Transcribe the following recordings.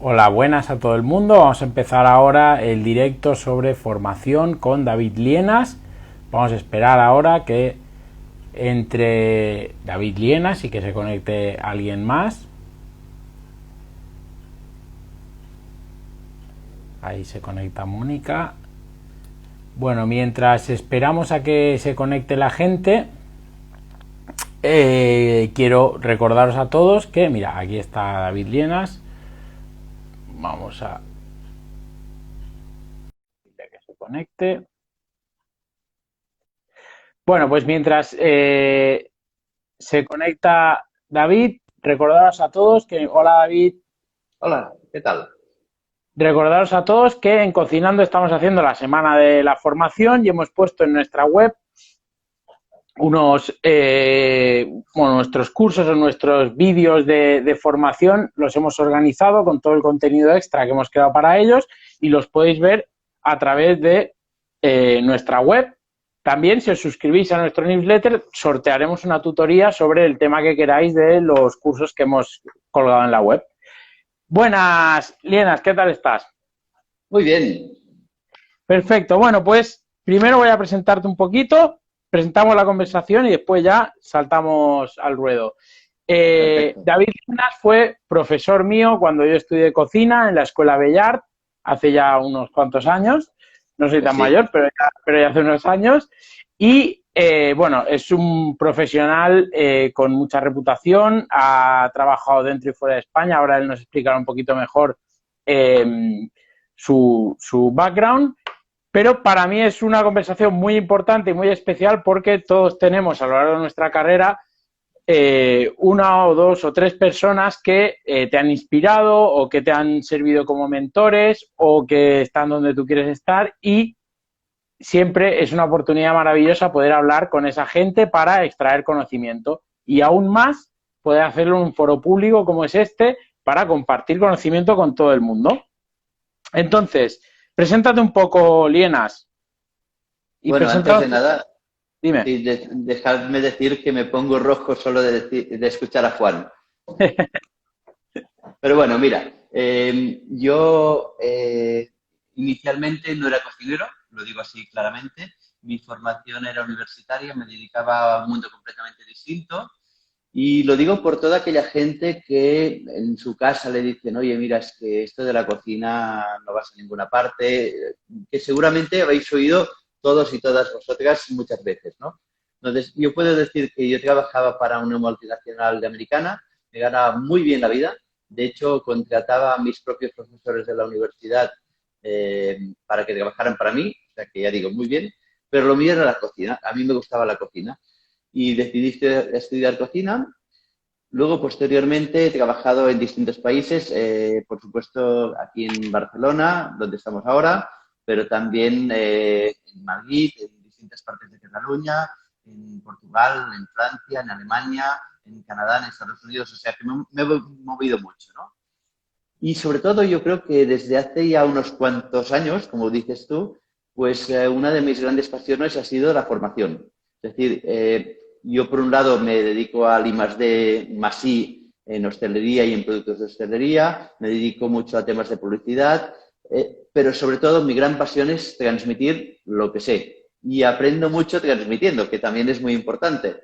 Hola, buenas a todo el mundo. Vamos a empezar ahora el directo sobre formación con David Lienas. Vamos a esperar ahora que entre David Lienas y que se conecte alguien más. Ahí se conecta Mónica. Bueno, mientras esperamos a que se conecte la gente, quiero recordaros a todos que, mira, aquí está David Lienas. Vamos a que se conecte. Bueno, pues mientras se conecta David, recordaros a todos que, hola David, Hola, ¿qué tal? recordaros a todos que en Cocinando estamos haciendo la semana de la formación y hemos puesto en nuestra web nuestros cursos o nuestros vídeos de formación, los hemos organizado con todo el contenido extra que hemos creado para ellos y los podéis ver a través de nuestra web. También, si os suscribís a nuestro newsletter, sortearemos una tutoría sobre el tema que queráis de los cursos que hemos colgado en la web. Buenas, Lienas, ¿qué tal estás? Muy bien, Perfecto, bueno, pues primero voy a presentarte un poquito, presentamos la conversación y después ya saltamos al ruedo. perfecto. David Lienas fue profesor mío cuando yo estudié cocina en la Escuela Bellart, hace ya unos cuantos años, no soy Pues tan sí, mayor, pero ya hace unos años, y bueno, es un profesional con mucha reputación, ha trabajado dentro y fuera de España, ahora él nos explicará un poquito mejor su background. Pero para mí es una conversación muy importante y muy especial porque todos tenemos a lo largo de nuestra carrera una o dos o tres personas que te han inspirado o que te han servido como mentores o que están donde tú quieres estar y siempre es una oportunidad maravillosa poder hablar con esa gente para extraer conocimiento y aún más poder hacerlo en un foro público como es este para compartir conocimiento con todo el mundo. Entonces, preséntate un poco, Lienas, y bueno, antes presentados. de nada, Dime. sí, dejadme decir que me pongo rojo solo de escuchar a Juan. Pero bueno, mira, yo inicialmente no era cocinero, lo digo así claramente. Mi formación era universitaria, me dedicaba a un mundo completamente distinto. Y lo digo por toda aquella gente que en su casa le dicen, oye, mira, es que esto de la cocina no vas a ninguna parte, que seguramente habéis oído todos y todas vosotras muchas veces, ¿no? Entonces, yo puedo decir que yo trabajaba para una multinacional de americana, me ganaba muy bien la vida, de hecho, contrataba a mis propios profesores de la universidad para que trabajaran para mí, o sea que ya digo, muy bien, pero lo mío era la cocina, a mí me gustaba la cocina y decidí estudiar cocina. Luego, posteriormente, he trabajado en distintos países, por supuesto aquí en Barcelona, donde estamos ahora, pero también en Madrid, en distintas partes de Cataluña, en Portugal, en Francia, en Alemania, en Canadá, en Estados Unidos, o sea que me he movido mucho, ¿no? Y sobre todo yo creo que desde hace ya unos cuantos años, como dices tú, pues una de mis grandes pasiones ha sido la formación. Es decir, yo por un lado me dedico al I+D más I en hostelería y en productos de hostelería, me dedico mucho a temas de publicidad, pero sobre todo mi gran pasión es transmitir lo que sé. Y aprendo mucho transmitiendo, que también es muy importante.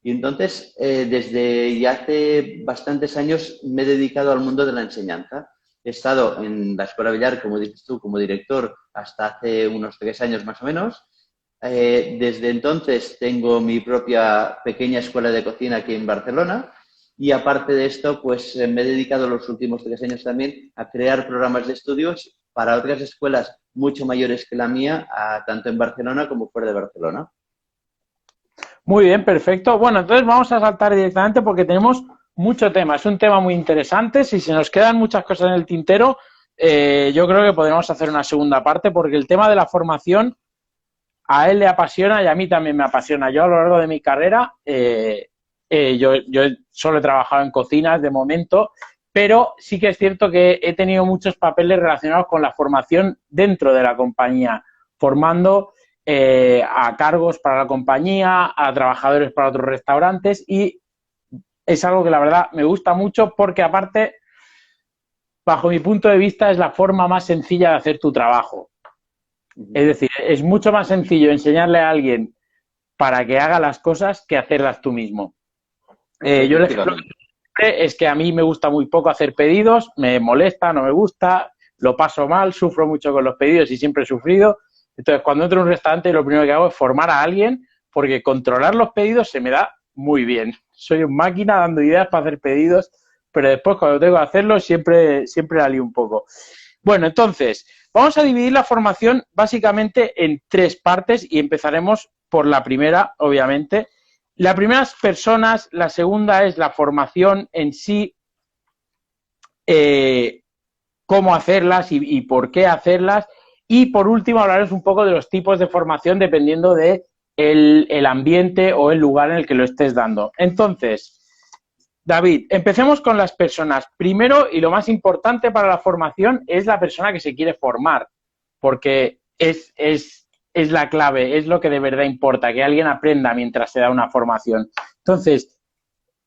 Y entonces, desde ya hace bastantes años me he dedicado al mundo de la enseñanza. He estado en la Escuela Villar, como dices tú, como director hasta hace unos 3 años más o menos. Desde entonces tengo mi propia pequeña escuela de cocina aquí en Barcelona y aparte de esto, pues me he dedicado los últimos 3 años también a crear programas de estudios para otras escuelas mucho mayores que la mía, tanto en Barcelona como fuera de Barcelona. Muy bien, perfecto. Bueno, entonces vamos a saltar directamente porque tenemos mucho tema. Es un tema muy interesante. Si se nos quedan muchas cosas en el tintero, yo creo que podremos hacer una segunda parte porque el tema de la formación a él le apasiona y a mí también me apasiona. Yo a lo largo de mi carrera, yo solo he trabajado en cocinas de momento, pero sí que es cierto que he tenido muchos papeles relacionados con la formación dentro de la compañía, formando a cargos para la compañía, a trabajadores para otros restaurantes y es algo que la verdad me gusta mucho porque aparte bajo mi punto de vista, es la forma más sencilla de hacer tu trabajo. Es decir, es mucho más sencillo enseñarle a alguien para que haga las cosas que hacerlas tú mismo. Yo el ejemplo Efectivamente. es que a mí me gusta muy poco hacer pedidos, me molesta, no me gusta, lo paso mal, sufro mucho con los pedidos y siempre he sufrido. Entonces, cuando entro en un restaurante, lo primero que hago es formar a alguien, porque controlar los pedidos se me da muy bien. Soy una máquina dando ideas para hacer pedidos, pero después cuando tengo que hacerlo siempre la lío un poco. Bueno, entonces, vamos a dividir la formación básicamente en tres partes y empezaremos por la primera, obviamente. La primera es personas, la segunda es la formación en sí, cómo hacerlas y por qué hacerlas. Y por último hablaremos un poco de los tipos de formación dependiendo de el ambiente o el lugar en el que lo estés dando. Entonces, David, empecemos con las personas. Primero, y lo más importante para la formación, es la persona que se quiere formar, porque es la clave, es lo que de verdad importa, que alguien aprenda mientras se da una formación. Entonces,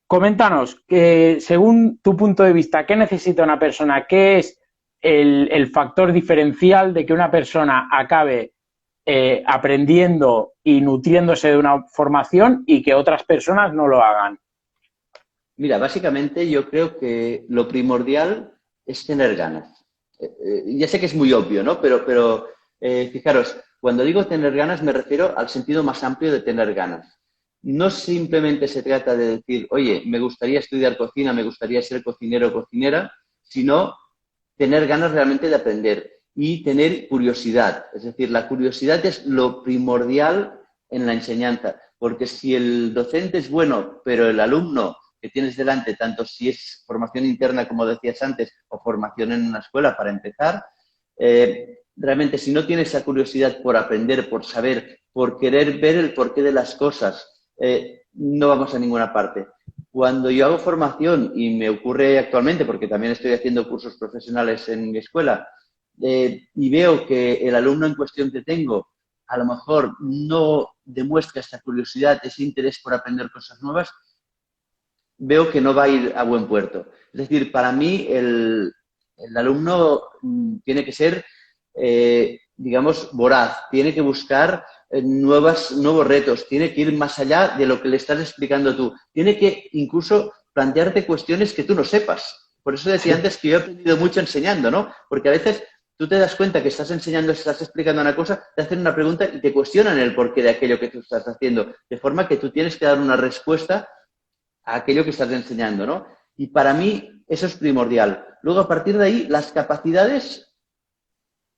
coméntanos, que según tu punto de vista, ¿qué necesita una persona? ¿Qué es el factor diferencial de que una persona acabe aprendiendo y nutriéndose de una formación y que otras personas no lo hagan? Mira, básicamente yo creo que lo primordial es tener ganas. Ya sé que es muy obvio, ¿no? Pero fijaros, cuando digo tener ganas me refiero al sentido más amplio de tener ganas. No simplemente se trata de decir, oye, me gustaría estudiar cocina, me gustaría ser cocinero o cocinera, sino tener ganas realmente de aprender y tener curiosidad. Es decir, la curiosidad es lo primordial en la enseñanza, porque si el docente es bueno, pero el alumno que tienes delante, tanto si es formación interna, como decías antes, o formación en una escuela para empezar, realmente si no tienes esa curiosidad por aprender, por saber, por querer ver el porqué de las cosas, no vamos a ninguna parte. Cuando yo hago formación, y me ocurre actualmente, porque también estoy haciendo cursos profesionales en mi escuela, y veo que el alumno en cuestión que tengo a lo mejor no demuestra esta curiosidad, ese interés por aprender cosas nuevas, veo que no va a ir a buen puerto. Es decir, para mí el alumno tiene que ser, digamos, voraz, tiene que buscar nuevos retos, tiene que ir más allá de lo que le estás explicando tú, tiene que incluso plantearte cuestiones que tú no sepas. Por eso decía Sí. antes que yo he aprendido mucho enseñando, ¿no? Porque a veces tú te das cuenta que estás enseñando, estás explicando una cosa, te hacen una pregunta y te cuestionan el porqué de aquello que tú estás haciendo, de forma que tú tienes que dar una respuesta a aquello que estás enseñando, ¿no? Y para mí eso es primordial. Luego, a partir de ahí, las capacidades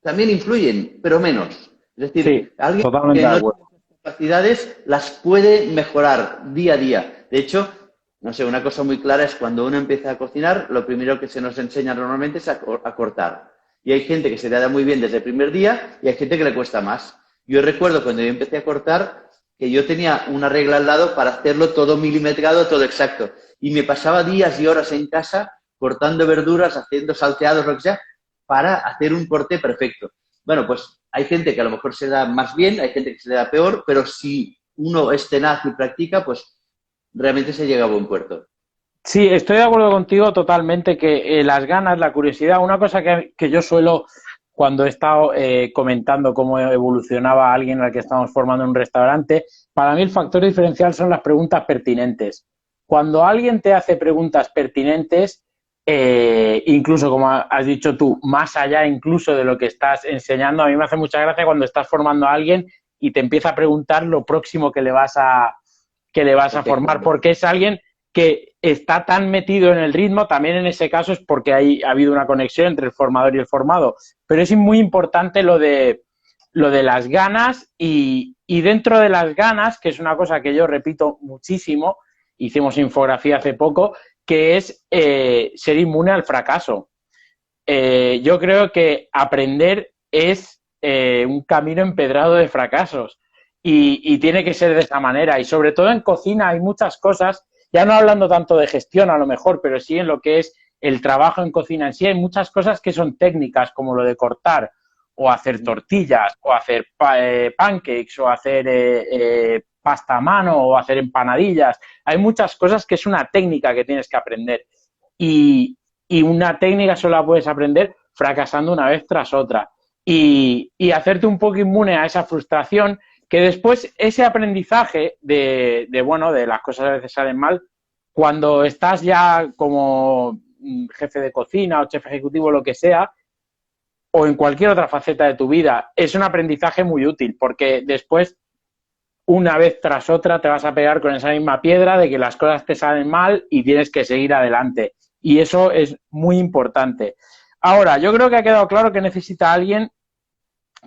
también influyen, pero menos. Es Sí, decir, alguien totalmente que de no acuerdo. tiene esas capacidades las puede mejorar día a día. De hecho, no sé, una cosa muy clara es cuando uno empieza a cocinar, lo primero que se nos enseña normalmente es a cortar. Y hay gente que se le da muy bien desde el primer día y hay gente que le cuesta más. Yo recuerdo cuando yo empecé a cortar que yo tenía una regla al lado para hacerlo todo milimetrado, todo exacto. Y me pasaba días y horas en casa cortando verduras, haciendo salteados, lo que sea, para hacer un corte perfecto. Bueno, pues hay gente que a lo mejor se da más bien, hay gente que se le da peor, pero si uno es tenaz y practica, pues realmente se llega a buen puerto. Sí, estoy de acuerdo contigo totalmente que las ganas, la curiosidad, una cosa que yo suelo, cuando he estado comentando cómo evolucionaba alguien al que estamos formando en un restaurante, para mí el factor diferencial son las preguntas pertinentes. Cuando alguien te hace preguntas pertinentes, incluso como has dicho tú, más allá incluso de lo que estás enseñando, a mí me hace mucha gracia cuando estás formando a alguien y te empieza a preguntar lo próximo que le vas a formar, Efectivamente. porque es alguien que está tan metido en el ritmo, también en ese caso es porque ha habido una conexión entre el formador y el formado, pero es muy importante lo de las ganas y dentro de las ganas, que es una cosa que yo repito muchísimo, hicimos infografía hace poco, que es ser inmune al fracaso. Yo creo que aprender es un camino empedrado de fracasos y tiene que ser de esa manera. Y sobre todo en cocina hay muchas cosas, ya no hablando tanto de gestión a lo mejor, pero sí en lo que es el trabajo en cocina en sí, hay muchas cosas que son técnicas, como lo de cortar o hacer tortillas o hacer pancakes o hacer pasta a mano o hacer empanadillas. Hay muchas cosas que es una técnica que tienes que aprender. Y, y una técnica solo la puedes aprender fracasando una vez tras otra. Y hacerte un poco inmune a esa frustración, que después ese aprendizaje bueno, de las cosas a veces salen mal, cuando estás ya como jefe de cocina o jefe ejecutivo, lo que sea, o en cualquier otra faceta de tu vida, es un aprendizaje muy útil, porque después, una vez tras otra, te vas a pegar con esa misma piedra de que las cosas te salen mal y tienes que seguir adelante. Y eso es muy importante. Ahora, yo creo que ha quedado claro que necesita alguien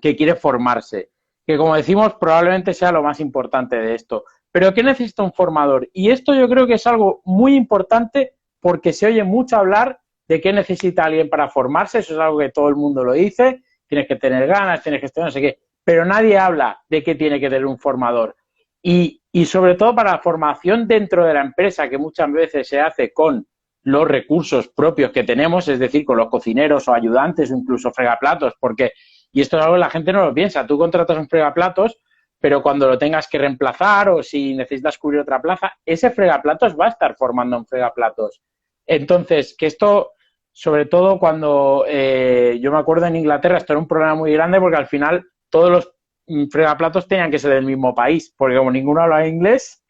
que quiere formarse, que como decimos probablemente sea lo más importante de esto. Pero ¿qué necesita un formador? Y esto yo creo que es algo muy importante porque se oye mucho hablar de qué necesita alguien para formarse, eso es algo que todo el mundo lo dice, tienes que tener ganas, tienes que estudiar, no sé qué, pero nadie habla de qué tiene que tener un formador. Y sobre todo para la formación dentro de la empresa, que muchas veces se hace con los recursos propios que tenemos, es decir, con los cocineros o ayudantes o incluso fregaplatos, porque, y esto es algo que la gente no lo piensa, tú contratas un fregaplatos, pero cuando lo tengas que reemplazar o si necesitas cubrir otra plaza, ese fregaplatos va a estar formando un fregaplatos. Entonces, que esto, sobre todo cuando yo me acuerdo en Inglaterra, esto era un problema muy grande porque al final todos los fregaplatos tenían que ser del mismo país, porque como ninguno hablaba inglés,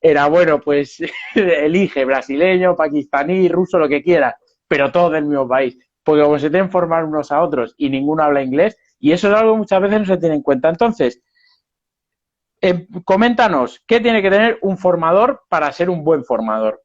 era bueno, pues elige brasileño, pakistaní, ruso, lo que quiera, pero todos del mismo país, porque como se tienen que formar unos a otros y ninguno habla inglés, y eso es algo que muchas veces no se tiene en cuenta. Entonces, coméntanos, ¿qué tiene que tener un formador para ser un buen formador?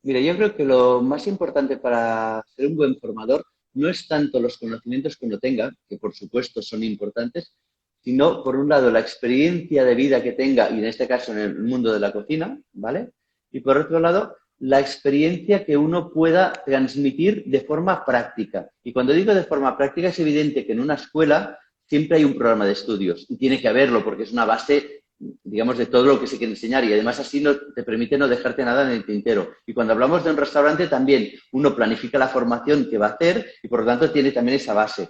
Mira, yo creo que lo más importante para ser un buen formador no es tanto los conocimientos que uno tenga, que por supuesto son importantes, sino, por un lado, la experiencia de vida que tenga, y en este caso en el mundo de la cocina, ¿vale? Y por otro lado, la experiencia que uno pueda transmitir de forma práctica. Y cuando digo de forma práctica, es evidente que en una escuela siempre hay un programa de estudios, y tiene que haberlo, porque es una base, digamos, de todo lo que se quiere enseñar, y además así no, te permite no dejarte nada en el tintero. Y cuando hablamos de un restaurante, también uno planifica la formación que va a hacer, y por lo tanto tiene también esa base.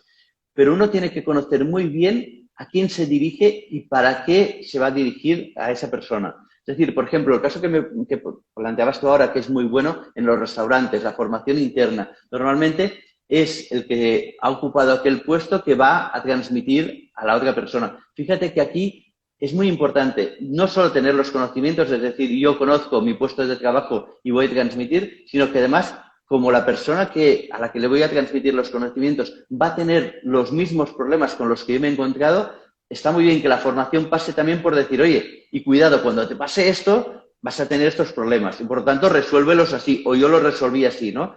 Pero uno tiene que conocer muy bien a quién se dirige y para qué se va a dirigir a esa persona. Es decir, por ejemplo, el caso que planteabas tú ahora, que es muy bueno en los restaurantes, la formación interna, normalmente es el que ha ocupado aquel puesto que va a transmitir a la otra persona. Fíjate que aquí es muy importante no solo tener los conocimientos, es decir, yo conozco mi puesto de trabajo y voy a transmitir, sino que además, como la persona a la que le voy a transmitir los conocimientos va a tener los mismos problemas con los que yo me he encontrado, está muy bien que la formación pase también por decir, oye, y cuidado, cuando te pase esto, vas a tener estos problemas. Y por lo tanto, resuélvelos así, o yo los resolví así, ¿no?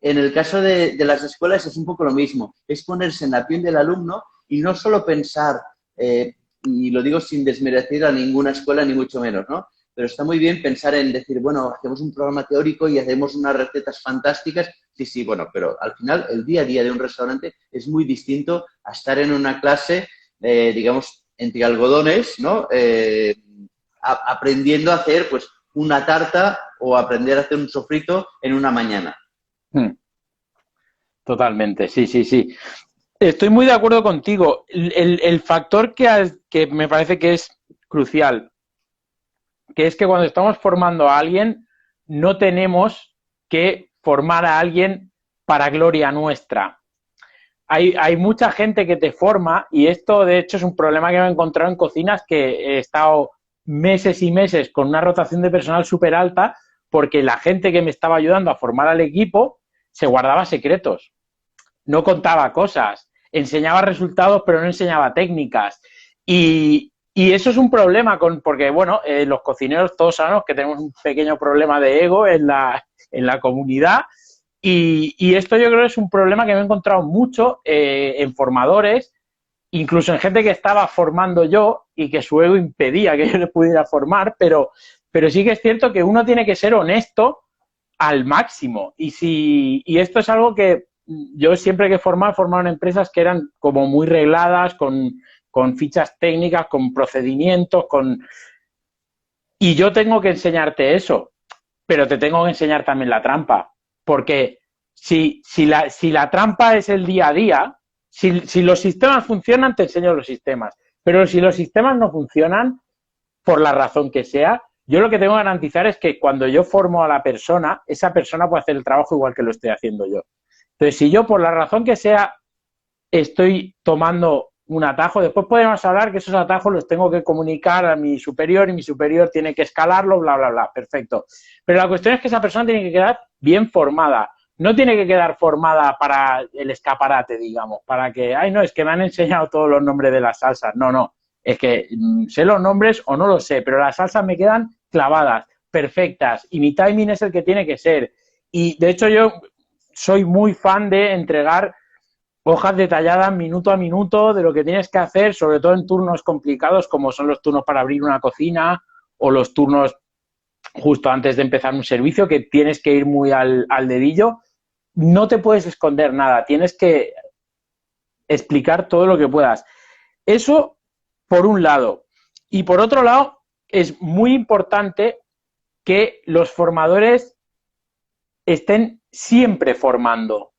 En el caso de las escuelas es un poco lo mismo, es ponerse en la piel del alumno y no solo pensar, y lo digo sin desmerecer a ninguna escuela, ni mucho menos, ¿no? Pero está muy bien pensar en decir, bueno, hacemos un programa teórico y hacemos unas recetas fantásticas. Sí, sí, bueno, pero al final el día a día de un restaurante es muy distinto a estar en una clase, digamos, entre algodones, ¿no? Aprendiendo a hacer, pues, una tarta o aprender a hacer un sofrito en una mañana. Totalmente, sí, sí, sí. Estoy muy de acuerdo contigo. El factor que me parece que es crucial, que es que cuando estamos formando a alguien, no tenemos que formar a alguien para gloria nuestra. Hay mucha gente que te forma, y esto de hecho es un problema que me he encontrado en cocinas, que he estado meses y meses con una rotación de personal súper alta, porque la gente que me estaba ayudando a formar al equipo se guardaba secretos, no contaba cosas, enseñaba resultados pero no enseñaba técnicas. Y eso es un problema, porque bueno, los cocineros todos sabemos que tenemos un pequeño problema de ego en la comunidad, y esto yo creo que es un problema que me he encontrado mucho en formadores, incluso en gente que estaba formando yo y que su ego impedía que yo le pudiera formar, pero sí que es cierto que uno tiene que ser honesto al máximo. Y esto es algo que yo siempre que he formado en empresas que eran como muy regladas, con fichas técnicas, con procedimientos, y yo tengo que enseñarte eso, pero te tengo que enseñar también la trampa, porque si la trampa es el día a día, si los sistemas funcionan, te enseño los sistemas, pero si los sistemas no funcionan, por la razón que sea, Yo lo que tengo que garantizar es que cuando yo formo a la persona, esa persona puede hacer el trabajo igual que lo estoy haciendo yo. Entonces, si yo, por la razón que sea, estoy tomando un atajo, después podemos hablar que esos atajos los tengo que comunicar a mi superior y mi superior tiene que escalarlo, bla, bla, bla, perfecto. Pero la cuestión es que esa persona tiene que quedar bien formada. No tiene que quedar formada para el escaparate, digamos, para que, ay, no, es que me han enseñado todos los nombres de las salsas. No, no, es que sé los nombres o no los sé, pero las salsas me quedan clavadas, perfectas, y mi timing es el que tiene que ser. Y de hecho yo soy muy fan de entregar hojas detalladas minuto a minuto de lo que tienes que hacer, sobre todo en turnos complicados como son los turnos para abrir una cocina o los turnos justo antes de empezar un servicio que tienes que ir muy al dedillo. No te puedes esconder nada, tienes que explicar todo lo que puedas. Eso por un lado. Y por otro lado, es muy importante que los formadores estén siempre formando.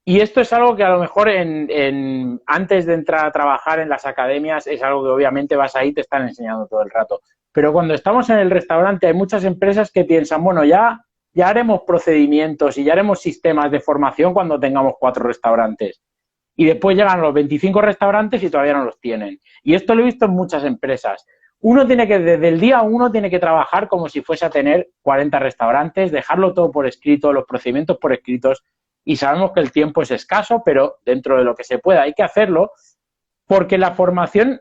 Y esto es algo que a lo mejor antes de entrar a trabajar en las academias es algo que obviamente vas ahí y te están enseñando todo el rato. Pero cuando estamos en el restaurante hay muchas empresas que piensan, bueno, ya haremos procedimientos y ya haremos sistemas de formación cuando tengamos 4 restaurantes. Y después llegan los 25 restaurantes y todavía no los tienen. Y esto lo he visto en muchas empresas. Uno tiene que, desde el día 1, tiene que trabajar como si fuese a tener 40 restaurantes, dejarlo todo por escrito, los procedimientos por escritos, y sabemos que el tiempo es escaso, pero dentro de lo que se pueda hay que hacerlo, porque la formación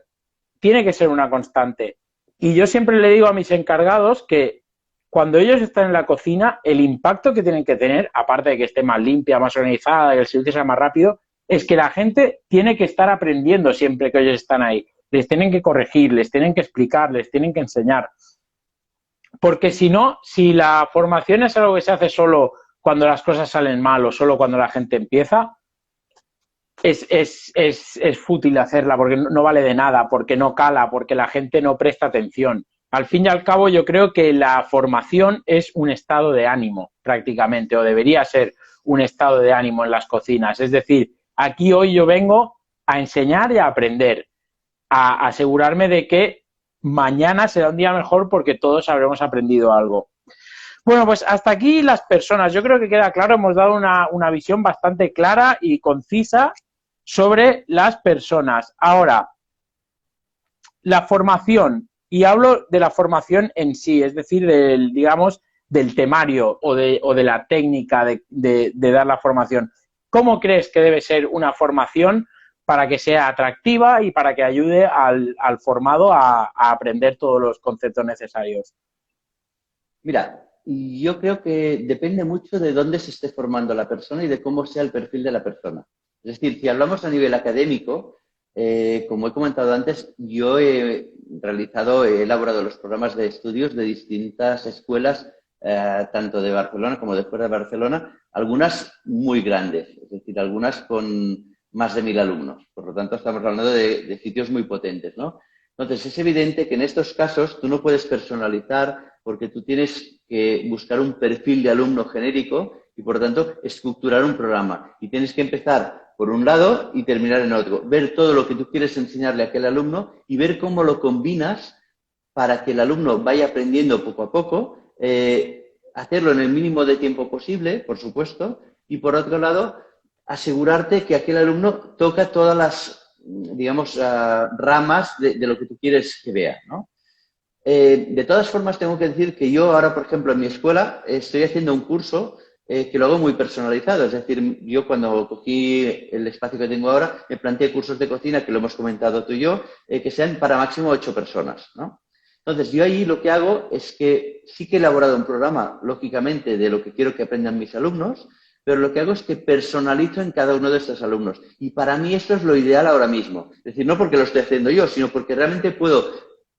tiene que ser una constante. Y yo siempre le digo a mis encargados que cuando ellos están en la cocina, el impacto que tienen que tener, aparte de que esté más limpia, más organizada, que el servicio sea más rápido, es que la gente tiene que estar aprendiendo siempre que ellos están ahí. Les tienen que corregir, les tienen que explicar, les tienen que enseñar. Porque si no, si la formación es algo que se hace solo cuando las cosas salen mal o solo cuando la gente empieza, es fútil hacerla porque no vale de nada, porque no cala, porque la gente no presta atención. Al fin y al cabo, yo creo que la formación es un estado de ánimo, prácticamente, o debería ser un estado de ánimo en las cocinas. Es decir, aquí hoy yo vengo a enseñar y a aprender, a asegurarme de que mañana será un día mejor porque todos habremos aprendido algo. Bueno, pues hasta aquí las personas. Yo creo que queda claro, hemos dado una visión bastante clara y concisa sobre las personas. Ahora, la formación, y hablo de la formación en sí, es decir, digamos, del temario o de la técnica de dar la formación. ¿Cómo crees que debe ser una formación para que sea atractiva y para que ayude al formado a aprender todos los conceptos necesarios? Mira, yo creo que depende mucho de dónde se esté formando la persona y de cómo sea el perfil de la persona. Es decir, si hablamos a nivel académico, como he comentado antes, yo he elaborado los programas de estudios de distintas escuelas, tanto de Barcelona como de fuera de Barcelona, algunas muy grandes, es decir, algunas con más de 1000 alumnos. Por lo tanto, estamos hablando de sitios muy potentes, ¿no? Entonces, es evidente que en estos casos tú no puedes personalizar porque tú tienes que buscar un perfil de alumno genérico y, por lo tanto, estructurar un programa. Y tienes que empezar por un lado y terminar en otro. Ver todo lo que tú quieres enseñarle a aquel alumno y ver cómo lo combinas para que el alumno vaya aprendiendo poco a poco, hacerlo en el mínimo de tiempo posible, por supuesto, y por otro lado, asegurarte que aquel alumno toca todas las, digamos, ramas de lo que tú quieres que vea, ¿no? De todas formas, tengo que decir que yo ahora, por ejemplo, en mi escuela estoy haciendo un curso que lo hago muy personalizado. Es decir, yo cuando cogí el espacio que tengo ahora, me planteé cursos de cocina, que lo hemos comentado tú y yo, que sean para máximo 8 personas, ¿no? Entonces, yo ahí lo que hago es que sí que he elaborado un programa, lógicamente, de lo que quiero que aprendan mis alumnos, pero lo que hago es que personalizo en cada uno de estos alumnos. Y para mí esto es lo ideal ahora mismo. Es decir, no porque lo estoy haciendo yo, sino porque realmente puedo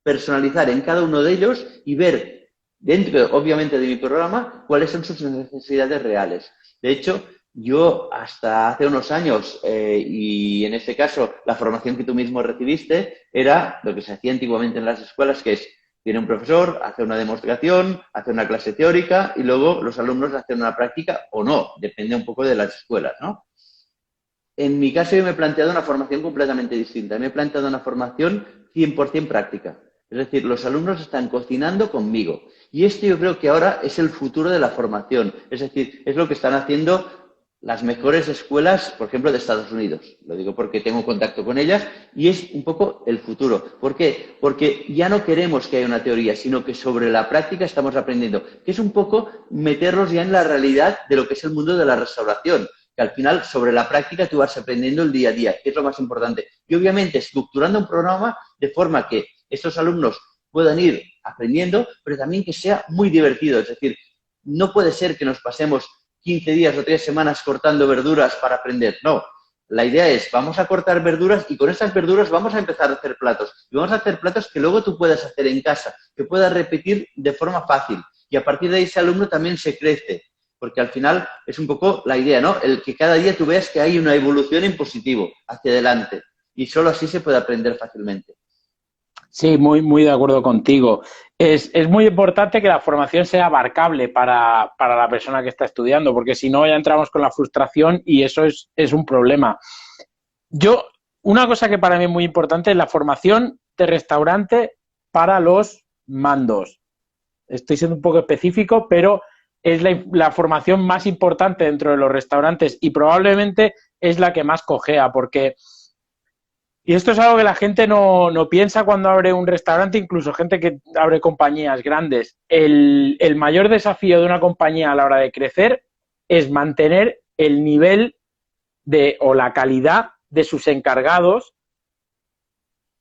personalizar en cada uno de ellos y ver dentro, obviamente, de mi programa cuáles son sus necesidades reales. De hecho, yo hasta hace unos años, y en este caso la formación que tú mismo recibiste, era lo que se hacía antiguamente en las escuelas, que es, viene un profesor, hace una demostración, hace una clase teórica y luego los alumnos hacen una práctica o no, depende un poco de las escuelas, ¿no? En mi caso yo me he planteado una formación completamente distinta, me he planteado una formación 100% práctica. Es decir, los alumnos están cocinando conmigo. Y esto yo creo que ahora es el futuro de la formación. Es decir, es lo que están haciendo las mejores escuelas, por ejemplo, de Estados Unidos. Lo digo porque tengo contacto con ellas y es un poco el futuro. ¿Por qué? Porque ya no queremos que haya una teoría, sino que sobre la práctica estamos aprendiendo, que es un poco meterlos ya en la realidad de lo que es el mundo de la restauración, que al final sobre la práctica tú vas aprendiendo el día a día, que es lo más importante. Y obviamente estructurando un programa de forma que estos alumnos puedan ir aprendiendo, pero también que sea muy divertido. Es decir, no puede ser que nos pasemos 15 días o 3 semanas cortando verduras para aprender. No, la idea es, vamos a cortar verduras y con esas verduras vamos a empezar a hacer platos. Y vamos a hacer platos que luego tú puedas hacer en casa, que puedas repetir de forma fácil. Y a partir de ahí ese alumno también se crece. Porque al final es un poco la idea, ¿no? El que cada día tú veas que hay una evolución en positivo, hacia adelante. Y solo así se puede aprender fácilmente. Sí, muy, muy de acuerdo contigo. Es muy importante que la formación sea abarcable para la persona que está estudiando, porque si no ya entramos con la frustración y eso es un problema. Yo, una cosa que para mí es muy importante es la formación de restaurante para los mandos. Estoy siendo un poco específico, pero es la formación más importante dentro de los restaurantes y probablemente es la que más cojea, porque y esto es algo que la gente no piensa cuando abre un restaurante, incluso gente que abre compañías grandes. El mayor desafío de una compañía a la hora de crecer es mantener el nivel o la calidad de sus encargados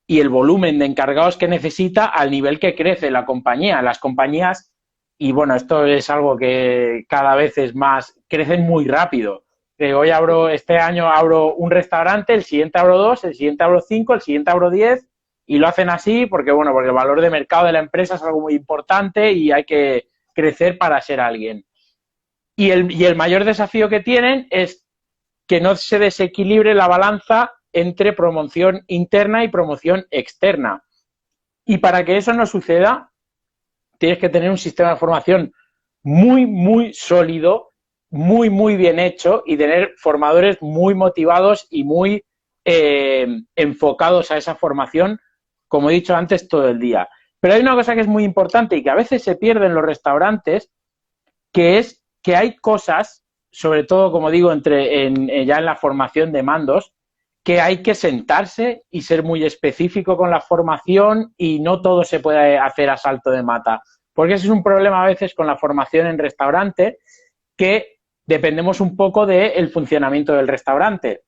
y el volumen de encargados que necesita al nivel que crece la compañía. Las compañías, y bueno, esto es algo que cada vez es más, crecen muy rápido. Hoy este año abro un restaurante, el siguiente abro 2, el siguiente abro 5, el siguiente abro 10 y lo hacen así porque, bueno, porque el valor de mercado de la empresa es algo muy importante y hay que crecer para ser alguien. Y el mayor desafío que tienen es que no se desequilibre la balanza entre promoción interna y promoción externa. Y para que eso no suceda, tienes que tener un sistema de formación muy, muy sólido, muy, muy bien hecho y tener formadores muy motivados y muy enfocados a esa formación, como he dicho antes, todo el día. Pero hay una cosa que es muy importante y que a veces se pierde en los restaurantes, que es que hay cosas, sobre todo, como digo, ya en la formación de mandos, que hay que sentarse y ser muy específico con la formación y no todo se puede hacer a salto de mata. Porque ese es un problema a veces con la formación en restaurante, que dependemos un poco del funcionamiento del restaurante.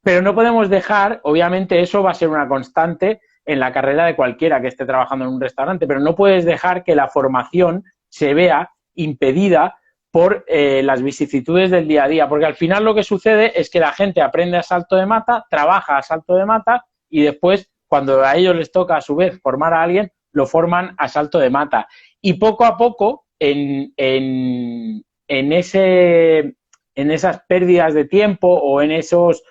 Pero no podemos dejar, obviamente eso va a ser una constante en la carrera de cualquiera que esté trabajando en un restaurante, pero no puedes dejar que la formación se vea impedida por las vicisitudes del día a día, porque al final lo que sucede es que la gente aprende a salto de mata, trabaja a salto de mata y después, cuando a ellos les toca a su vez formar a alguien, lo forman a salto de mata. Y poco a poco, en esas pérdidas de tiempo o en esos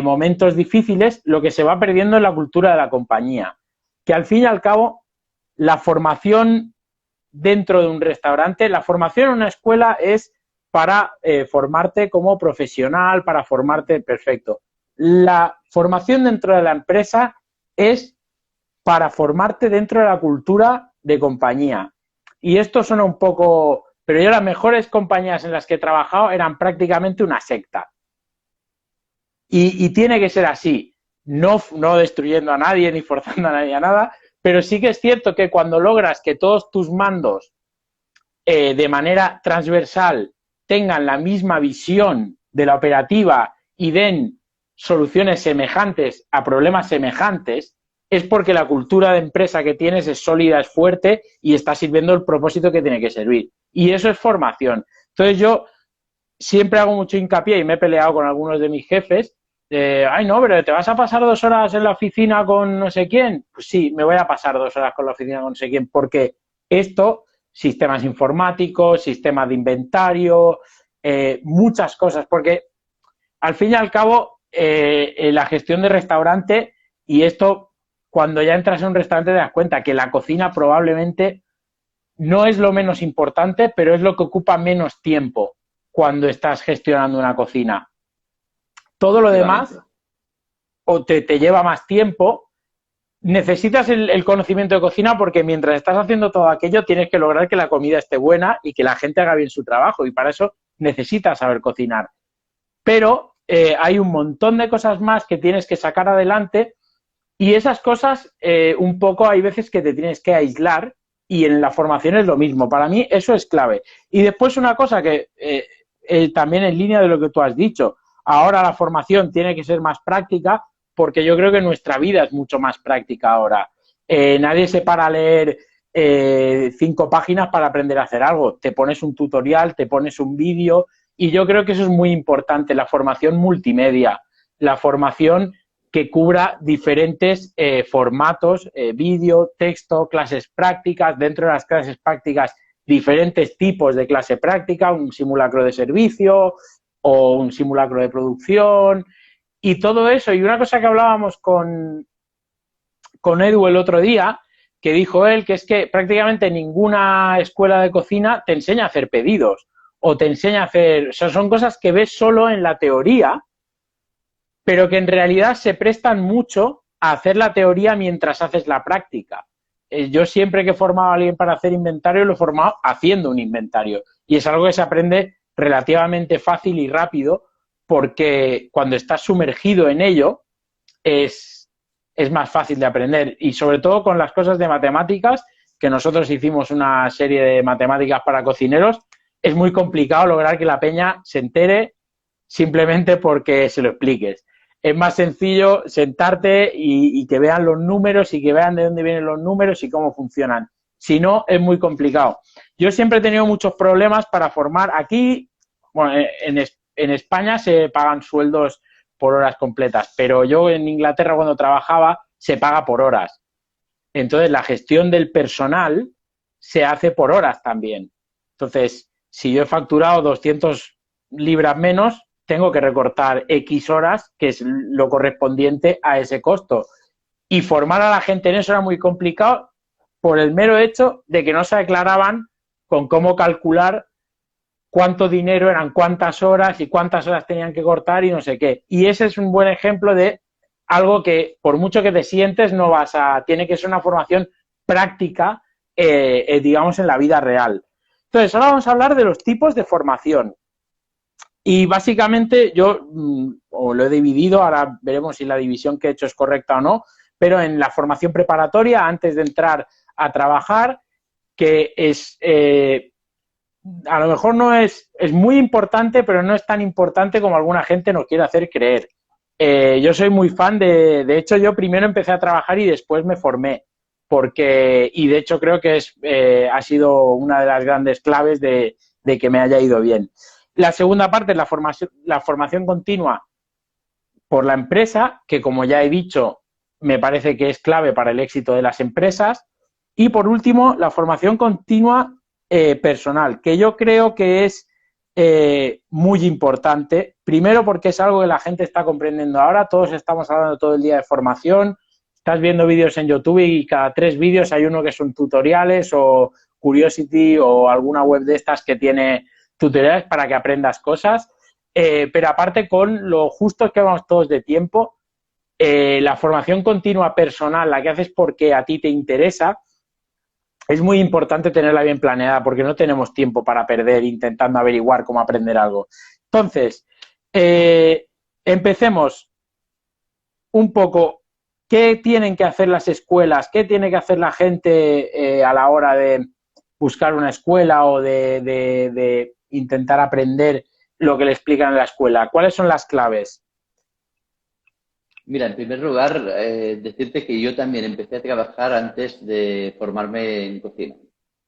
momentos difíciles, lo que se va perdiendo es la cultura de la compañía. Que al fin y al cabo, la formación dentro de un restaurante, la formación en una escuela es para formarte como profesional, para formarte perfecto. La formación dentro de la empresa es para formarte dentro de la cultura de compañía. Y esto suena un poco... Pero yo las mejores compañías en las que he trabajado eran prácticamente una secta. Y tiene que ser así, no destruyendo a nadie ni forzando a nadie a nada, pero sí que es cierto que cuando logras que todos tus mandos de manera transversal tengan la misma visión de la operativa y den soluciones semejantes a problemas semejantes, es porque la cultura de empresa que tienes es sólida, es fuerte y está sirviendo el propósito que tiene que servir. Y eso es formación. Entonces yo siempre hago mucho hincapié y me he peleado con algunos de mis jefes. Ay, no, pero ¿te vas a pasar 2 horas en la oficina con no sé quién? Pues sí, me voy a pasar 2 horas con la oficina con no sé quién, porque esto, sistemas informáticos, sistemas de inventario, muchas cosas, porque al fin y al cabo, la gestión de restaurante, y esto, cuando ya entras en un restaurante te das cuenta que la cocina probablemente no es lo menos importante, pero es lo que ocupa menos tiempo cuando estás gestionando una cocina. Todo lo demás o te lleva más tiempo necesitas el conocimiento de cocina porque mientras estás haciendo todo aquello tienes que lograr que la comida esté buena y que la gente haga bien su trabajo y para eso necesitas saber cocinar. Pero hay un montón de cosas más que tienes que sacar adelante y esas cosas un poco hay veces que te tienes que aislar y en la formación es lo mismo. Para mí eso es clave. Y después una cosa que también en línea de lo que tú has dicho, ahora la formación tiene que ser más práctica porque yo creo que nuestra vida es mucho más práctica ahora. Nadie se para a leer 5 páginas para aprender a hacer algo. Te pones un tutorial, te pones un vídeo y yo creo que eso es muy importante, la formación multimedia, la formación que cubra diferentes formatos, vídeo, texto, clases prácticas, dentro de las clases prácticas diferentes tipos de clase práctica, un simulacro de servicio o un simulacro de producción y todo eso. Y una cosa que hablábamos con Edu el otro día, que dijo él, que es que prácticamente ninguna escuela de cocina te enseña a hacer pedidos o te enseña a hacer... O sea, son cosas que ves solo en la teoría, pero que en realidad se prestan mucho a hacer la teoría mientras haces la práctica. Yo siempre que he formado a alguien para hacer inventario, lo he formado haciendo un inventario. Y es algo que se aprende relativamente fácil y rápido porque cuando estás sumergido en ello es más fácil de aprender. Y sobre todo con las cosas de matemáticas, que nosotros hicimos una serie de matemáticas para cocineros, es muy complicado lograr que la peña se entere simplemente porque se lo expliques. Es más sencillo sentarte y que vean los números y que vean de dónde vienen los números y cómo funcionan. Si no, es muy complicado. Yo siempre he tenido muchos problemas para formar. Aquí, bueno, en España se pagan sueldos por horas completas, pero yo en Inglaterra cuando trabajaba se paga por horas. Entonces, la gestión del personal se hace por horas también. Entonces, si yo he facturado 200 libras menos, tengo que recortar X horas, que es lo correspondiente a ese costo. Y formar a la gente en eso era muy complicado por el mero hecho de que no se aclaraban con cómo calcular cuánto dinero eran cuántas horas y cuántas horas tenían que cortar y no sé qué. Y ese es un buen ejemplo de algo que, por mucho que te sientes, no vas a... Tiene que ser una formación práctica, digamos, en la vida real. Entonces, ahora vamos a hablar de los tipos de formación. Y básicamente yo o lo he dividido, ahora veremos si la división que he hecho es correcta o no, pero en la formación preparatoria, antes de entrar a trabajar, que es, a lo mejor no es muy importante, pero no es tan importante como alguna gente nos quiere hacer creer. Yo soy muy fan de hecho yo primero empecé a trabajar y después me formé, porque, y de hecho creo que ha sido una de las grandes claves de que me haya ido bien. La segunda parte es la formación continua por la empresa, que como ya he dicho, me parece que es clave para el éxito de las empresas. Y por último, la formación continua personal, que yo creo que es muy importante. Primero porque es algo que la gente está comprendiendo ahora. Todos estamos hablando todo el día de formación. Estás viendo vídeos en YouTube y cada 3 vídeos hay uno que son tutoriales o Curiosity o alguna web de estas que tiene tutoriales para que aprendas cosas, pero aparte con lo justos que vamos todos de tiempo, la formación continua personal, la que haces porque a ti te interesa, es muy importante tenerla bien planeada porque no tenemos tiempo para perder intentando averiguar cómo aprender algo. Entonces, empecemos un poco. ¿Qué tienen que hacer las escuelas? ¿Qué tiene que hacer la gente a la hora de buscar una escuela o de intentar aprender lo que le explican en la escuela? ¿Cuáles son las claves? Mira, en primer lugar, decirte que yo también empecé a trabajar antes de formarme en cocina.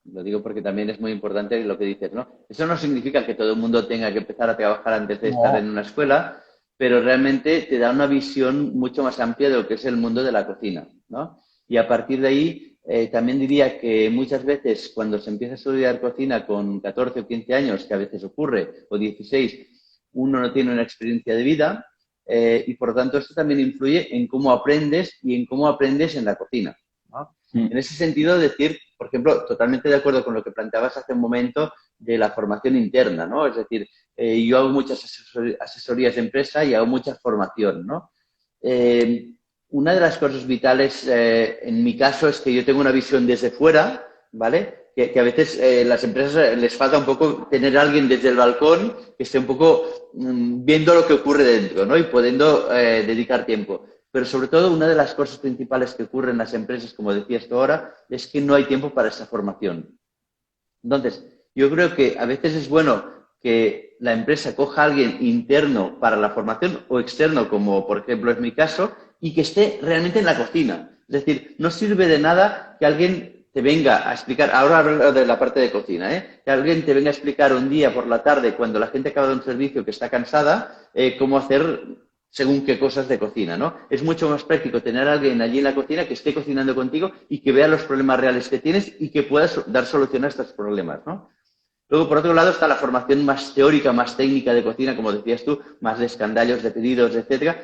Lo digo porque también es muy importante lo que dices, ¿no? Eso no significa que todo el mundo tenga que empezar a trabajar antes de estar en una escuela, pero realmente te da una visión mucho más amplia de lo que es el mundo de la cocina, ¿no? Y a partir de ahí, también diría que muchas veces cuando se empieza a estudiar cocina con 14 o 15 años, que a veces ocurre, o 16, uno no tiene una experiencia de vida y por lo tanto esto también influye en cómo aprendes y en cómo aprendes en la cocina, ¿no? En ese sentido, decir, por ejemplo, totalmente de acuerdo con lo que planteabas hace un momento de la formación interna, ¿no? Es decir, yo hago muchas asesorías de empresa y hago mucha formación, ¿no? una de las cosas vitales en mi caso es que yo tengo una visión desde fuera, ¿vale? Que a veces las empresas les falta un poco tener a alguien desde el balcón que esté un poco viendo lo que ocurre dentro, ¿no? Y pudiendo dedicar tiempo. Pero sobre todo, una de las cosas principales que ocurre en las empresas, como decías tú ahora, es que no hay tiempo para esa formación. Entonces, yo creo que a veces es bueno que la empresa coja a alguien interno para la formación o externo, como por ejemplo es mi caso, y que esté realmente en la cocina. Es decir, no sirve de nada que alguien te venga a explicar, ahora hablo de la parte de cocina, que alguien te venga a explicar un día por la tarde, cuando la gente acaba de un servicio que está cansada, cómo hacer según qué cosas de cocina, ¿no? Es mucho más práctico tener a alguien allí en la cocina que esté cocinando contigo y que vea los problemas reales que tienes y que puedas dar solución a estos problemas, ¿no? Luego, por otro lado, está la formación más teórica, más técnica de cocina, como decías tú, más de escandallos, de pedidos, etcétera.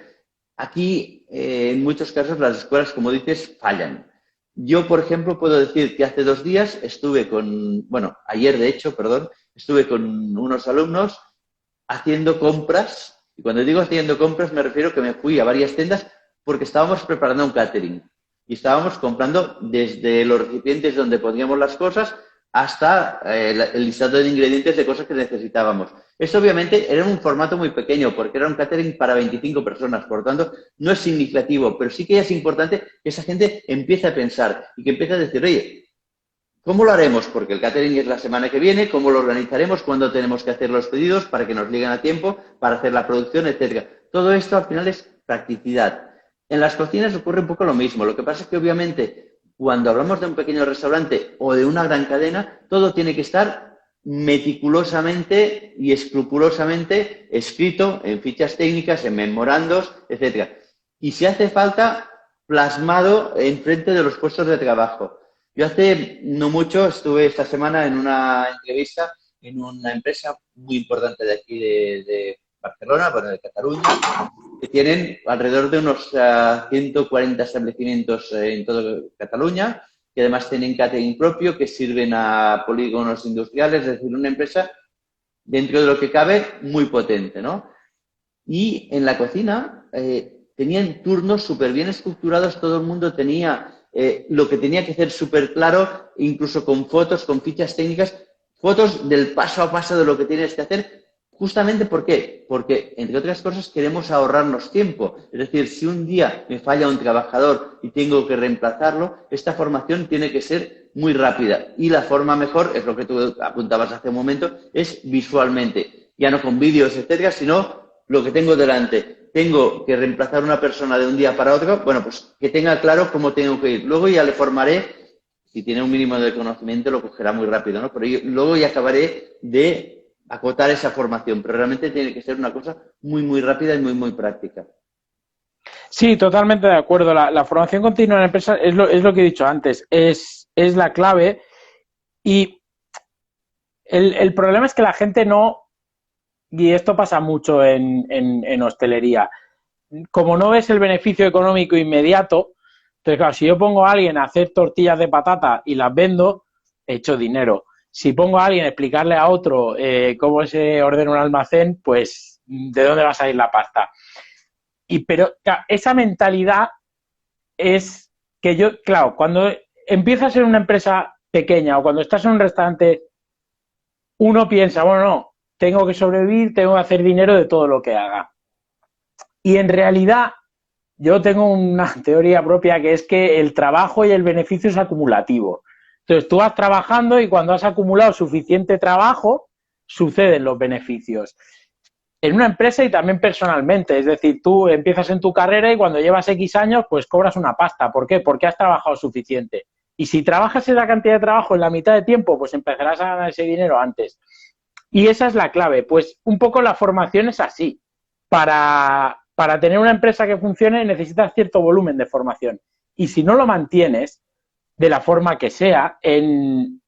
Aquí, en muchos casos, las escuelas, como dices, fallan. Yo, por ejemplo, puedo decir que hace 2 días ayer de hecho, perdón, estuve con unos alumnos haciendo compras. Y cuando digo haciendo compras, me refiero que me fui a varias tiendas porque estábamos preparando un catering. Y estábamos comprando desde los recipientes donde poníamos las cosas hasta el listado de ingredientes de cosas que necesitábamos. Esto obviamente era un formato muy pequeño porque era un catering para 25 personas, por lo tanto no es significativo, pero sí que es importante que esa gente empiece a pensar y que empiece a decir, oye, ¿cómo lo haremos? Porque el catering es la semana que viene, ¿cómo lo organizaremos? ¿Cuándo tenemos que hacer los pedidos para que nos lleguen a tiempo, para hacer la producción, etcétera? Todo esto al final es practicidad. En las cocinas ocurre un poco lo mismo. Lo que pasa es que obviamente cuando hablamos de un pequeño restaurante o de una gran cadena, todo tiene que estar meticulosamente y escrupulosamente escrito en fichas técnicas, en memorandos, etcétera. Y si hace falta, plasmado enfrente de los puestos de trabajo. Yo hace no mucho estuve esta semana en una entrevista en una empresa muy importante de aquí de Barcelona, bueno, de Cataluña, que tienen alrededor de unos 140 establecimientos en toda Cataluña, que además tienen catering propio, que sirven a polígonos industriales, es decir, una empresa dentro de lo que cabe muy potente, ¿no? Y en la cocina tenían turnos súper bien estructurados, todo el mundo tenía lo que tenía que hacer súper claro, incluso con fotos, con fichas técnicas, fotos del paso a paso de lo que tienes que hacer. Justamente, ¿por qué? Porque, entre otras cosas, queremos ahorrarnos tiempo. Es decir, si un día me falla un trabajador y tengo que reemplazarlo, esta formación tiene que ser muy rápida. Y la forma mejor, es lo que tú apuntabas hace un momento, es visualmente. Ya no con vídeos, etcétera, sino lo que tengo delante. Tengo que reemplazar a una persona de un día para otro, bueno, pues que tenga claro cómo tengo que ir. Luego ya le formaré, si tiene un mínimo de conocimiento, lo cogerá muy rápido, ¿no? Pero luego ya acabaré de acotar esa formación, pero realmente tiene que ser una cosa muy, muy rápida y muy, muy práctica. Sí, totalmente de acuerdo. La formación continua en la empresa es lo que he dicho antes, es la clave y el problema es que la gente no, y esto pasa mucho en hostelería, como no ves el beneficio económico inmediato, entonces claro, si yo pongo a alguien a hacer tortillas de patata y las vendo, he hecho dinero. Si pongo a alguien a explicarle a otro cómo se ordena un almacén, pues ¿de dónde va a salir la pasta? Pero claro, esa mentalidad es que yo, claro, cuando empiezas en una empresa pequeña o cuando estás en un restaurante, uno piensa, bueno, no, tengo que sobrevivir, tengo que hacer dinero de todo lo que haga. Y en realidad yo tengo una teoría propia que es que el trabajo y el beneficio es acumulativo. Entonces tú vas trabajando y cuando has acumulado suficiente trabajo, suceden los beneficios. En una empresa y también personalmente, es decir, tú empiezas en tu carrera y cuando llevas X años, pues cobras una pasta. ¿Por qué? Porque has trabajado suficiente. Y si trabajas esa cantidad de trabajo en la mitad de tiempo, pues empezarás a ganar ese dinero antes. Y esa es la clave. Pues un poco la formación es así. Para tener una empresa que funcione necesitas cierto volumen de formación. Y si no lo mantienes de la forma que sea, en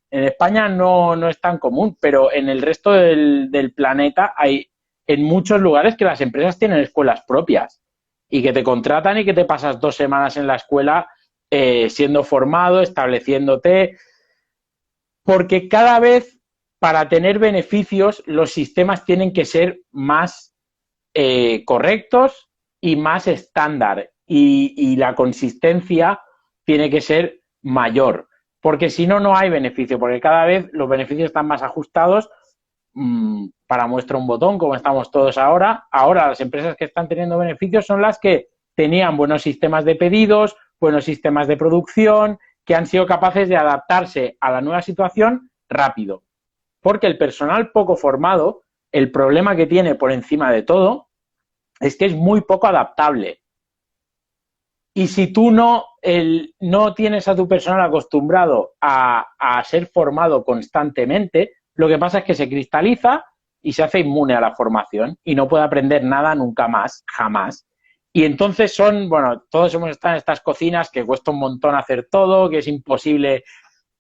España no es tan común, pero en el resto del planeta hay en muchos lugares que las empresas tienen escuelas propias y que te contratan y que te pasas 2 semanas en la escuela siendo formado, estableciéndote, porque cada vez para tener beneficios los sistemas tienen que ser más correctos y más estándar y la consistencia tiene que ser mayor, porque si no, no hay beneficio, porque cada vez los beneficios están más ajustados. Para muestra un botón, como estamos todos ahora. Ahora las empresas que están teniendo beneficios son las que tenían buenos sistemas de pedidos, buenos sistemas de producción, que han sido capaces de adaptarse a la nueva situación rápido. Porque el personal poco formado, el problema que tiene por encima de todo es que es muy poco adaptable. Y si tú no tienes a tu personal acostumbrado a ser formado constantemente, lo que pasa es que se cristaliza y se hace inmune a la formación y no puede aprender nada nunca más, jamás. Y entonces todos hemos estado en estas cocinas que cuesta un montón hacer todo, que es imposible,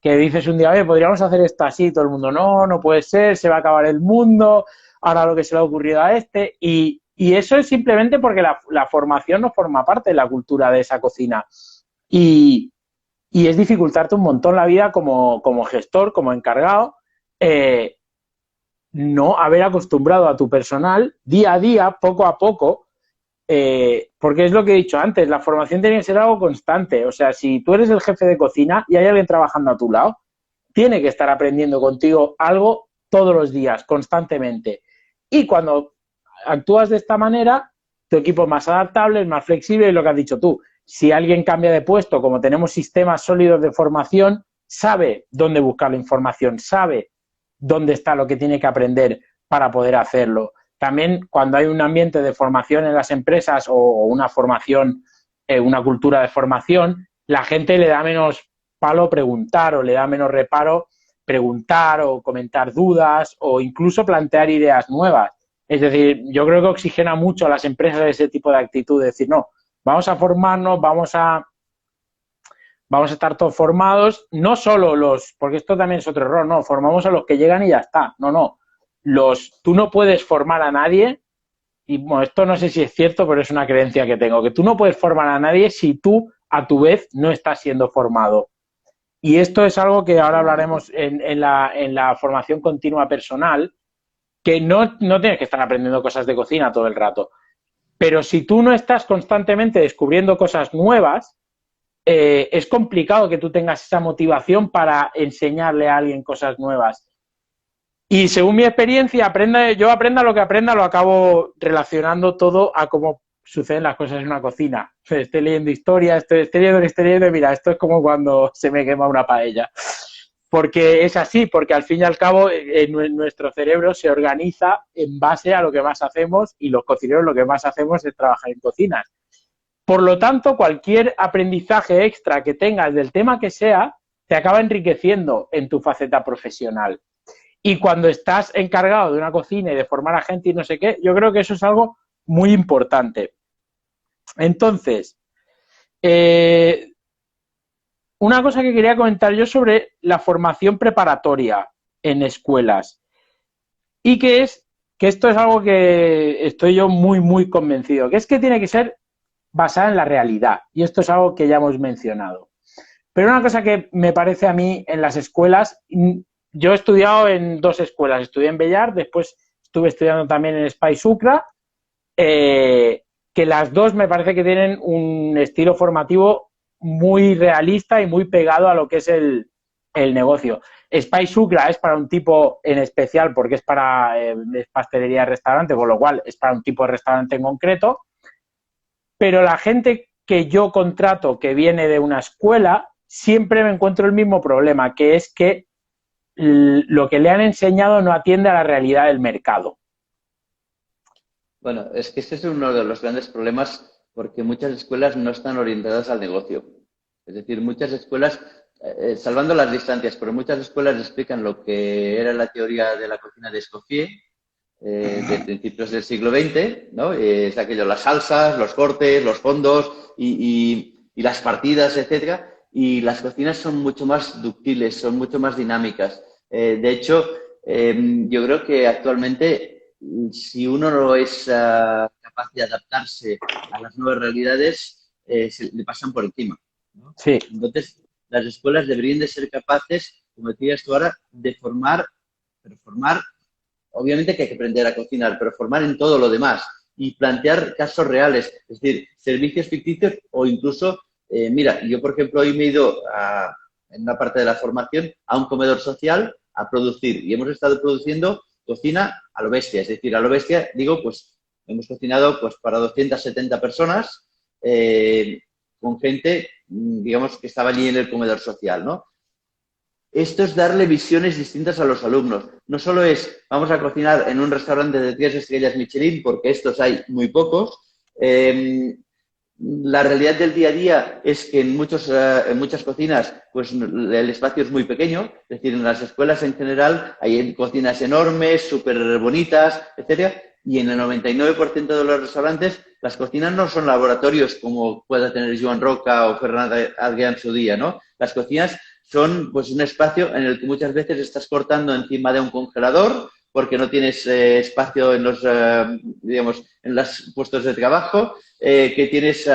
que dices un día, podríamos hacer esto así, todo el mundo, no puede ser, se va a acabar el mundo, ahora lo que se le ha ocurrido a este, y eso es simplemente porque la formación no forma parte de la cultura de esa cocina. Y es dificultarte un montón la vida como gestor, como encargado, no haber acostumbrado a tu personal día a día, poco a poco, porque es lo que he dicho antes, la formación tiene que ser algo constante. O sea, si tú eres el jefe de cocina y hay alguien trabajando a tu lado, tiene que estar aprendiendo contigo algo todos los días, constantemente. Y cuando actúas de esta manera, tu equipo es más adaptable, es más flexible, y lo que has dicho tú, si alguien cambia de puesto, como tenemos sistemas sólidos de formación, sabe dónde buscar la información, sabe dónde está lo que tiene que aprender para poder hacerlo. También cuando hay un ambiente de formación en las empresas o una formación, una cultura de formación, la gente le da menos palo preguntar o le da menos reparo preguntar o comentar dudas o incluso plantear ideas nuevas. Es decir, yo creo que oxigena mucho a las empresas ese tipo de actitud, de decir, no, vamos a formarnos, vamos a estar todos formados, no solo porque esto también es otro error, no, formamos a los que llegan y ya está, no, tú no puedes formar a nadie, y bueno, esto no sé si es cierto, pero es una creencia que tengo, que tú no puedes formar a nadie si tú, a tu vez, no estás siendo formado. Y esto es algo que ahora hablaremos en la formación continua personal, que no tienes que estar aprendiendo cosas de cocina todo el rato. Pero si tú no estás constantemente descubriendo cosas nuevas, es complicado que tú tengas esa motivación para enseñarle a alguien cosas nuevas. Y según mi experiencia, yo aprenda lo que aprenda, lo acabo relacionando todo a cómo suceden las cosas en una cocina. Estoy leyendo historia, estoy leyendo, mira, esto es como cuando se me quema una paella. Porque es así, porque al fin y al cabo nuestro cerebro se organiza en base a lo que más hacemos y los cocineros lo que más hacemos es trabajar en cocinas. Por lo tanto, cualquier aprendizaje extra que tengas del tema que sea, te acaba enriqueciendo en tu faceta profesional. Y cuando estás encargado de una cocina y de formar a gente y no sé qué, yo creo que eso es algo muy importante. Entonces, una cosa que quería comentar yo sobre la formación preparatoria en escuelas y que esto es algo que estoy yo muy, muy convencido, que es que tiene que ser basada en la realidad y esto es algo que ya hemos mencionado. Pero una cosa que me parece a mí en las escuelas, yo he estudiado en 2 escuelas, estudié en Bellar, después estuve estudiando también en Spice Ucra, que las 2 me parece que tienen un estilo formativo muy realista y muy pegado a lo que es el negocio. Spice Ucra es para un tipo en especial porque es para es pastelería y restaurante, con lo cual es para un tipo de restaurante en concreto, pero la gente que yo contrato que viene de una escuela siempre me encuentro el mismo problema, que es que lo que le han enseñado no atiende a la realidad del mercado. Bueno, es que este es uno de los grandes problemas porque muchas escuelas no están orientadas al negocio. Es decir, muchas escuelas, salvando las distancias, pero muchas escuelas explican lo que era la teoría de la cocina de Escoffier de principios del siglo XX, ¿no? Es aquello, las salsas, los cortes, los fondos y las partidas, etcétera. Y las cocinas son mucho más ductiles, son mucho más dinámicas. De hecho, yo creo que actualmente, si uno no es capaz de adaptarse a las nuevas realidades, se le pasan por encima, ¿no? Sí. Entonces, las escuelas deberían de ser capaces, como decías tú ahora, de formar, pero formar, obviamente que hay que aprender a cocinar, pero formar en todo lo demás. y plantear casos reales, es decir, servicios ficticios o incluso, mira, yo por ejemplo hoy me he ido en una parte de la formación a un comedor social a producir y hemos estado produciendo cocina a lo bestia, es decir, a lo bestia, digo, pues hemos cocinado pues para 270 personas con gente, digamos, que estaba allí en el comedor social, ¿no? Esto es darle visiones distintas a los alumnos. No solo es, vamos a cocinar en un restaurante de 3 estrellas Michelin, porque estos hay muy pocos. La realidad del día a día es que en muchas cocinas pues el espacio es muy pequeño, es decir, en las escuelas en general hay cocinas enormes, súper bonitas, etcétera, y en el 99% de los restaurantes las cocinas no son laboratorios como pueda tener Joan Roca o Fernando Adrià en su día, ¿no? Las cocinas son pues un espacio en el que muchas veces estás cortando encima de un congelador porque no tienes espacio en los, digamos, en los puestos de trabajo, que tienes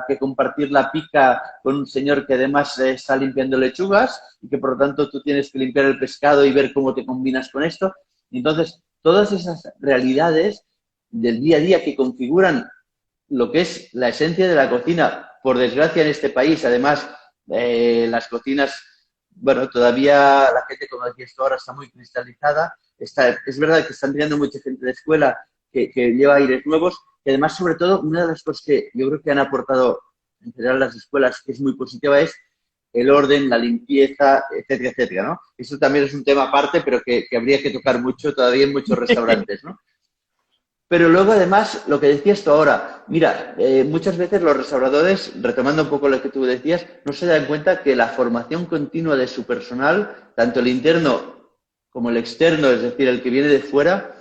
que compartir la pica con un señor que además está limpiando lechugas y que por lo tanto tú tienes que limpiar el pescado y ver cómo te combinas con esto. Entonces, todas esas realidades del día a día que configuran lo que es la esencia de la cocina, por desgracia en este país, además, las cocinas, bueno, todavía la gente, como decías tú ahora, está muy cristalizada. Es verdad que están teniendo mucha gente de escuela que lleva aires nuevos y además, sobre todo, una de las cosas que yo creo que han aportado en general las escuelas que es muy positiva es el orden, la limpieza, etcétera, etcétera, ¿no? Eso también es un tema aparte, pero que habría que tocar mucho todavía en muchos restaurantes, ¿no? Pero luego, además, lo que decías tú ahora, mira, muchas veces los restauradores, retomando un poco lo que tú decías, no se dan cuenta que la formación continua de su personal, tanto el interno como el externo, es decir, el que viene de fuera,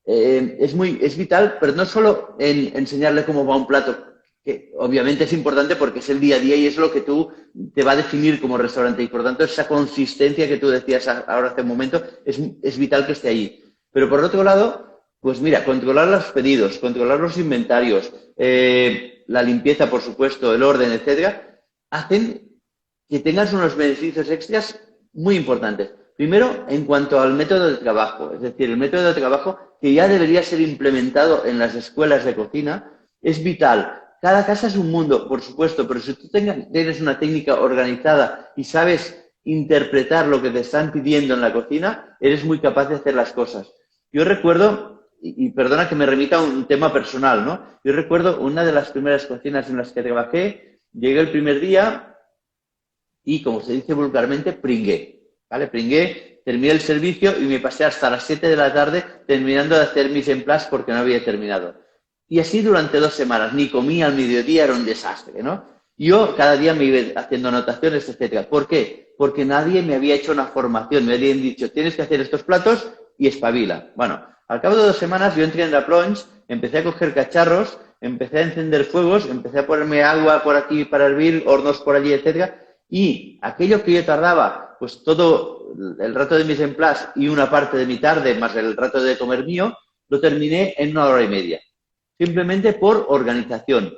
es vital, pero no solo en enseñarle cómo va un plato, que obviamente es importante porque es el día a día y es lo que tú te va a definir como restaurante y por tanto esa consistencia que tú decías ahora hace un momento es vital que esté ahí. Pero por otro lado, pues mira, controlar los pedidos, controlar los inventarios, la limpieza, por supuesto, el orden, etcétera, hacen que tengas unos beneficios extras muy importantes. Primero, en cuanto al método de trabajo, es decir, el método de trabajo que ya debería ser implementado en las escuelas de cocina es vital. Cada casa es un mundo, por supuesto, pero si tú tienes una técnica organizada y sabes interpretar lo que te están pidiendo en la cocina, eres muy capaz de hacer las cosas. Yo recuerdo, y perdona que me remita a un tema personal, ¿no? Yo recuerdo una de las primeras cocinas en las que trabajé, llegué el primer día y, como se dice vulgarmente, pringué, ¿vale? Pringué, terminé el servicio y me pasé hasta las 7 de la tarde terminando de hacer mis en place porque no había terminado. Y así durante 2 semanas, ni comía al mediodía, era un desastre, ¿no? Yo cada día me iba haciendo anotaciones, etcétera. ¿Por qué? Porque nadie me había hecho una formación, me habían dicho, tienes que hacer estos platos y espabila. Bueno, al cabo de 2 semanas yo entré en la plonge, empecé a coger cacharros, empecé a encender fuegos, empecé a ponerme agua por aquí para hervir, hornos por allí, etcétera, y aquello que yo tardaba, pues todo el rato de mis en place y una parte de mi tarde, más el rato de comer mío, lo terminé en 1 hora y media. Simplemente por organización.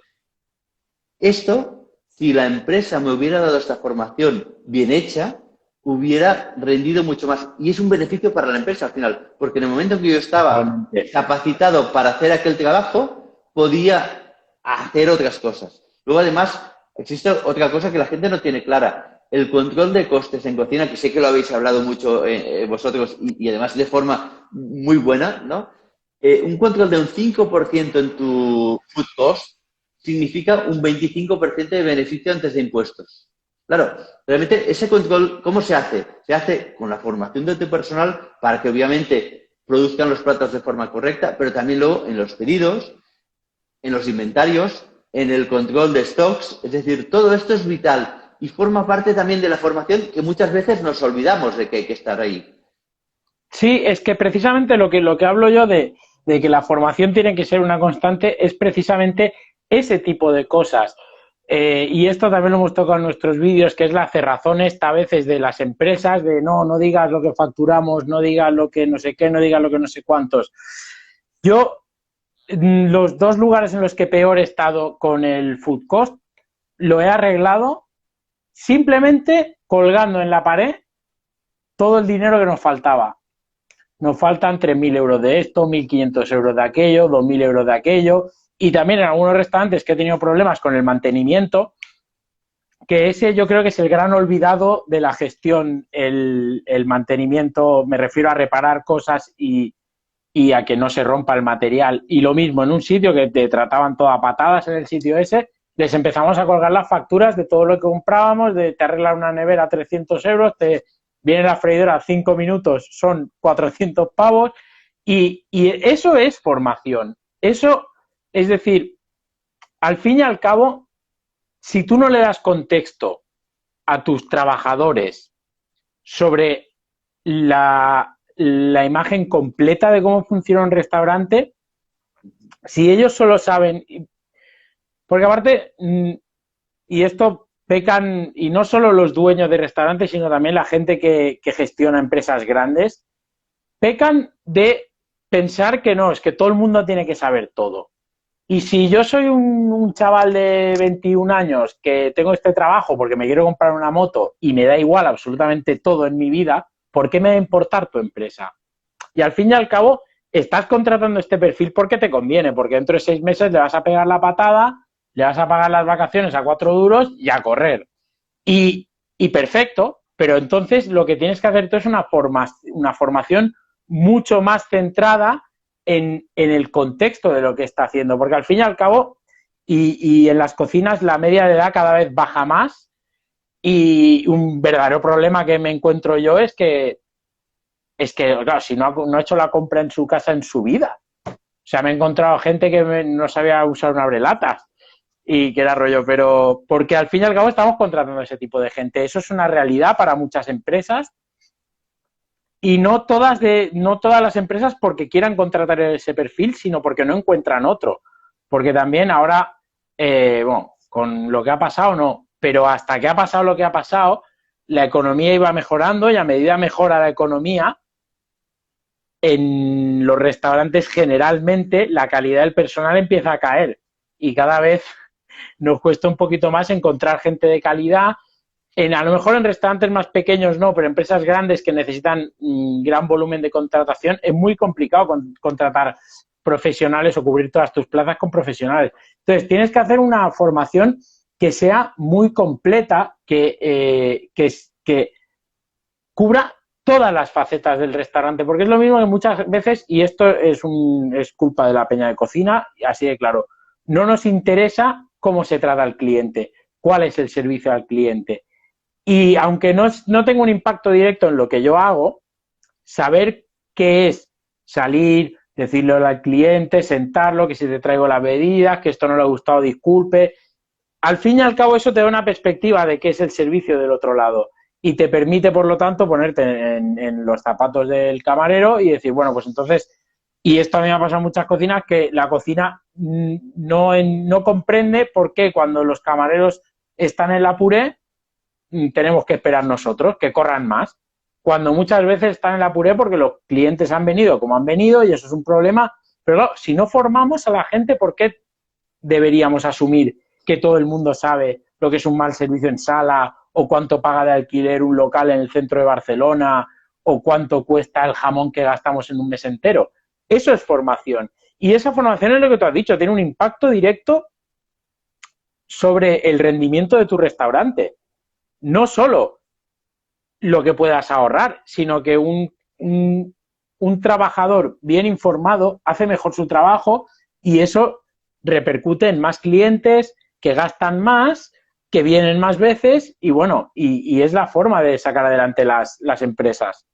Esto, si la empresa me hubiera dado esta formación bien hecha, hubiera rendido mucho más. Y es un beneficio para la empresa al final, porque en el momento en que yo estaba capacitado para hacer aquel trabajo, podía hacer otras cosas. Luego, además, existe otra cosa que la gente no tiene clara. El control de costes en cocina, que sé que lo habéis hablado mucho vosotros y además de forma muy buena, ¿no? Un control de un 5% en tu food cost significa un 25% de beneficio antes de impuestos. Claro, realmente ese control, ¿cómo se hace? Se hace con la formación de tu personal para que obviamente produzcan los platos de forma correcta, pero también luego en los pedidos, en los inventarios, en el control de stocks. Es decir, todo esto es vital y forma parte también de la formación que muchas veces nos olvidamos de que hay que estar ahí. Sí, es que precisamente lo que hablo yo de que la formación tiene que ser una constante es precisamente ese tipo de cosas. Y esto también lo hemos tocado en nuestros vídeos, que es la cerrazón esta a veces de las empresas, de no digas lo que facturamos, no digas lo que no sé qué, no digas lo que no sé cuántos. Yo, los 2 lugares en los que peor he estado con el food cost, lo he arreglado simplemente colgando en la pared todo el dinero que nos faltaba. nos faltan 3.000 euros de esto, 1.500 euros de aquello, 2.000 euros de aquello. Y también en algunos restaurantes que he tenido problemas con el mantenimiento, que ese yo creo que es el gran olvidado de la gestión, el mantenimiento, me refiero a reparar cosas y a que no se rompa el material. Y lo mismo, en un sitio que te trataban todo a patadas en el sitio ese, les empezamos a colgar las facturas de todo lo que comprábamos, de te arreglar una nevera a 300 euros, te viene la freidora a 5 minutos, son 400 pavos, y eso es formación. Eso, es decir, al fin y al cabo, si tú no le das contexto a tus trabajadores sobre la imagen completa de cómo funciona un restaurante, si ellos solo saben, porque aparte, y esto pecan, y no solo los dueños de restaurantes, sino también la gente que gestiona empresas grandes, pecan de pensar que no, es que todo el mundo tiene que saber todo. Y si yo soy un chaval de 21 años que tengo este trabajo porque me quiero comprar una moto y me da igual absolutamente todo en mi vida, ¿por qué me va a importar tu empresa? Y al fin y al cabo, estás contratando este perfil porque te conviene, porque dentro de 6 meses le vas a pegar la patada, le vas a pagar las vacaciones a 4 duros y a correr. Y perfecto, pero entonces lo que tienes que hacer tú es una formación mucho más centrada en el contexto de lo que está haciendo, porque al fin y al cabo, y en las cocinas la media de edad cada vez baja más, y un verdadero problema que me encuentro yo claro, si no ha hecho la compra en su casa en su vida. O sea, me he encontrado gente que no sabía usar un abrelatas y que era rollo, pero porque al fin y al cabo estamos contratando a ese tipo de gente. Eso es una realidad para muchas empresas y no todas las empresas porque quieran contratar ese perfil, sino porque no encuentran otro. Porque también ahora, bueno, con lo que ha pasado no, pero hasta que ha pasado lo que ha pasado, la economía iba mejorando y a medida mejora la economía, en los restaurantes generalmente la calidad del personal empieza a caer y cada vez nos cuesta un poquito más encontrar gente de calidad. A lo mejor en restaurantes más pequeños no, pero empresas grandes que necesitan gran volumen de contratación, es muy complicado contratar profesionales o cubrir todas tus plazas con profesionales. Entonces, tienes que hacer una formación que sea muy completa, que cubra todas las facetas del restaurante, porque es lo mismo que muchas veces, y esto es culpa de la peña de cocina, así de claro, no nos interesa cómo se trata al cliente, cuál es el servicio al cliente. Y aunque no tenga un impacto directo en lo que yo hago, saber qué es salir, decirle al cliente, sentarlo, que si te traigo las bebidas, que esto no le ha gustado, disculpe. Al fin y al cabo eso te da una perspectiva de qué es el servicio del otro lado y te permite, por lo tanto, ponerte en los zapatos del camarero y decir, bueno, pues entonces, y esto a mí me ha pasado en muchas cocinas, que la cocina no comprende por qué cuando los camareros están en la puré tenemos que esperar nosotros, que corran más, cuando muchas veces están en la puré porque los clientes han venido como han venido y eso es un problema. Pero claro, si no formamos a la gente, ¿por qué deberíamos asumir que todo el mundo sabe lo que es un mal servicio en sala o cuánto paga de alquiler un local en el centro de Barcelona o cuánto cuesta el jamón que gastamos en un mes entero? Eso es formación. Y esa formación es lo que tú has dicho, tiene un impacto directo sobre el rendimiento de tu restaurante. No solo lo que puedas ahorrar, sino que un trabajador bien informado hace mejor su trabajo y eso repercute en más clientes que gastan más, que vienen más veces y bueno, y es la forma de sacar adelante las empresas.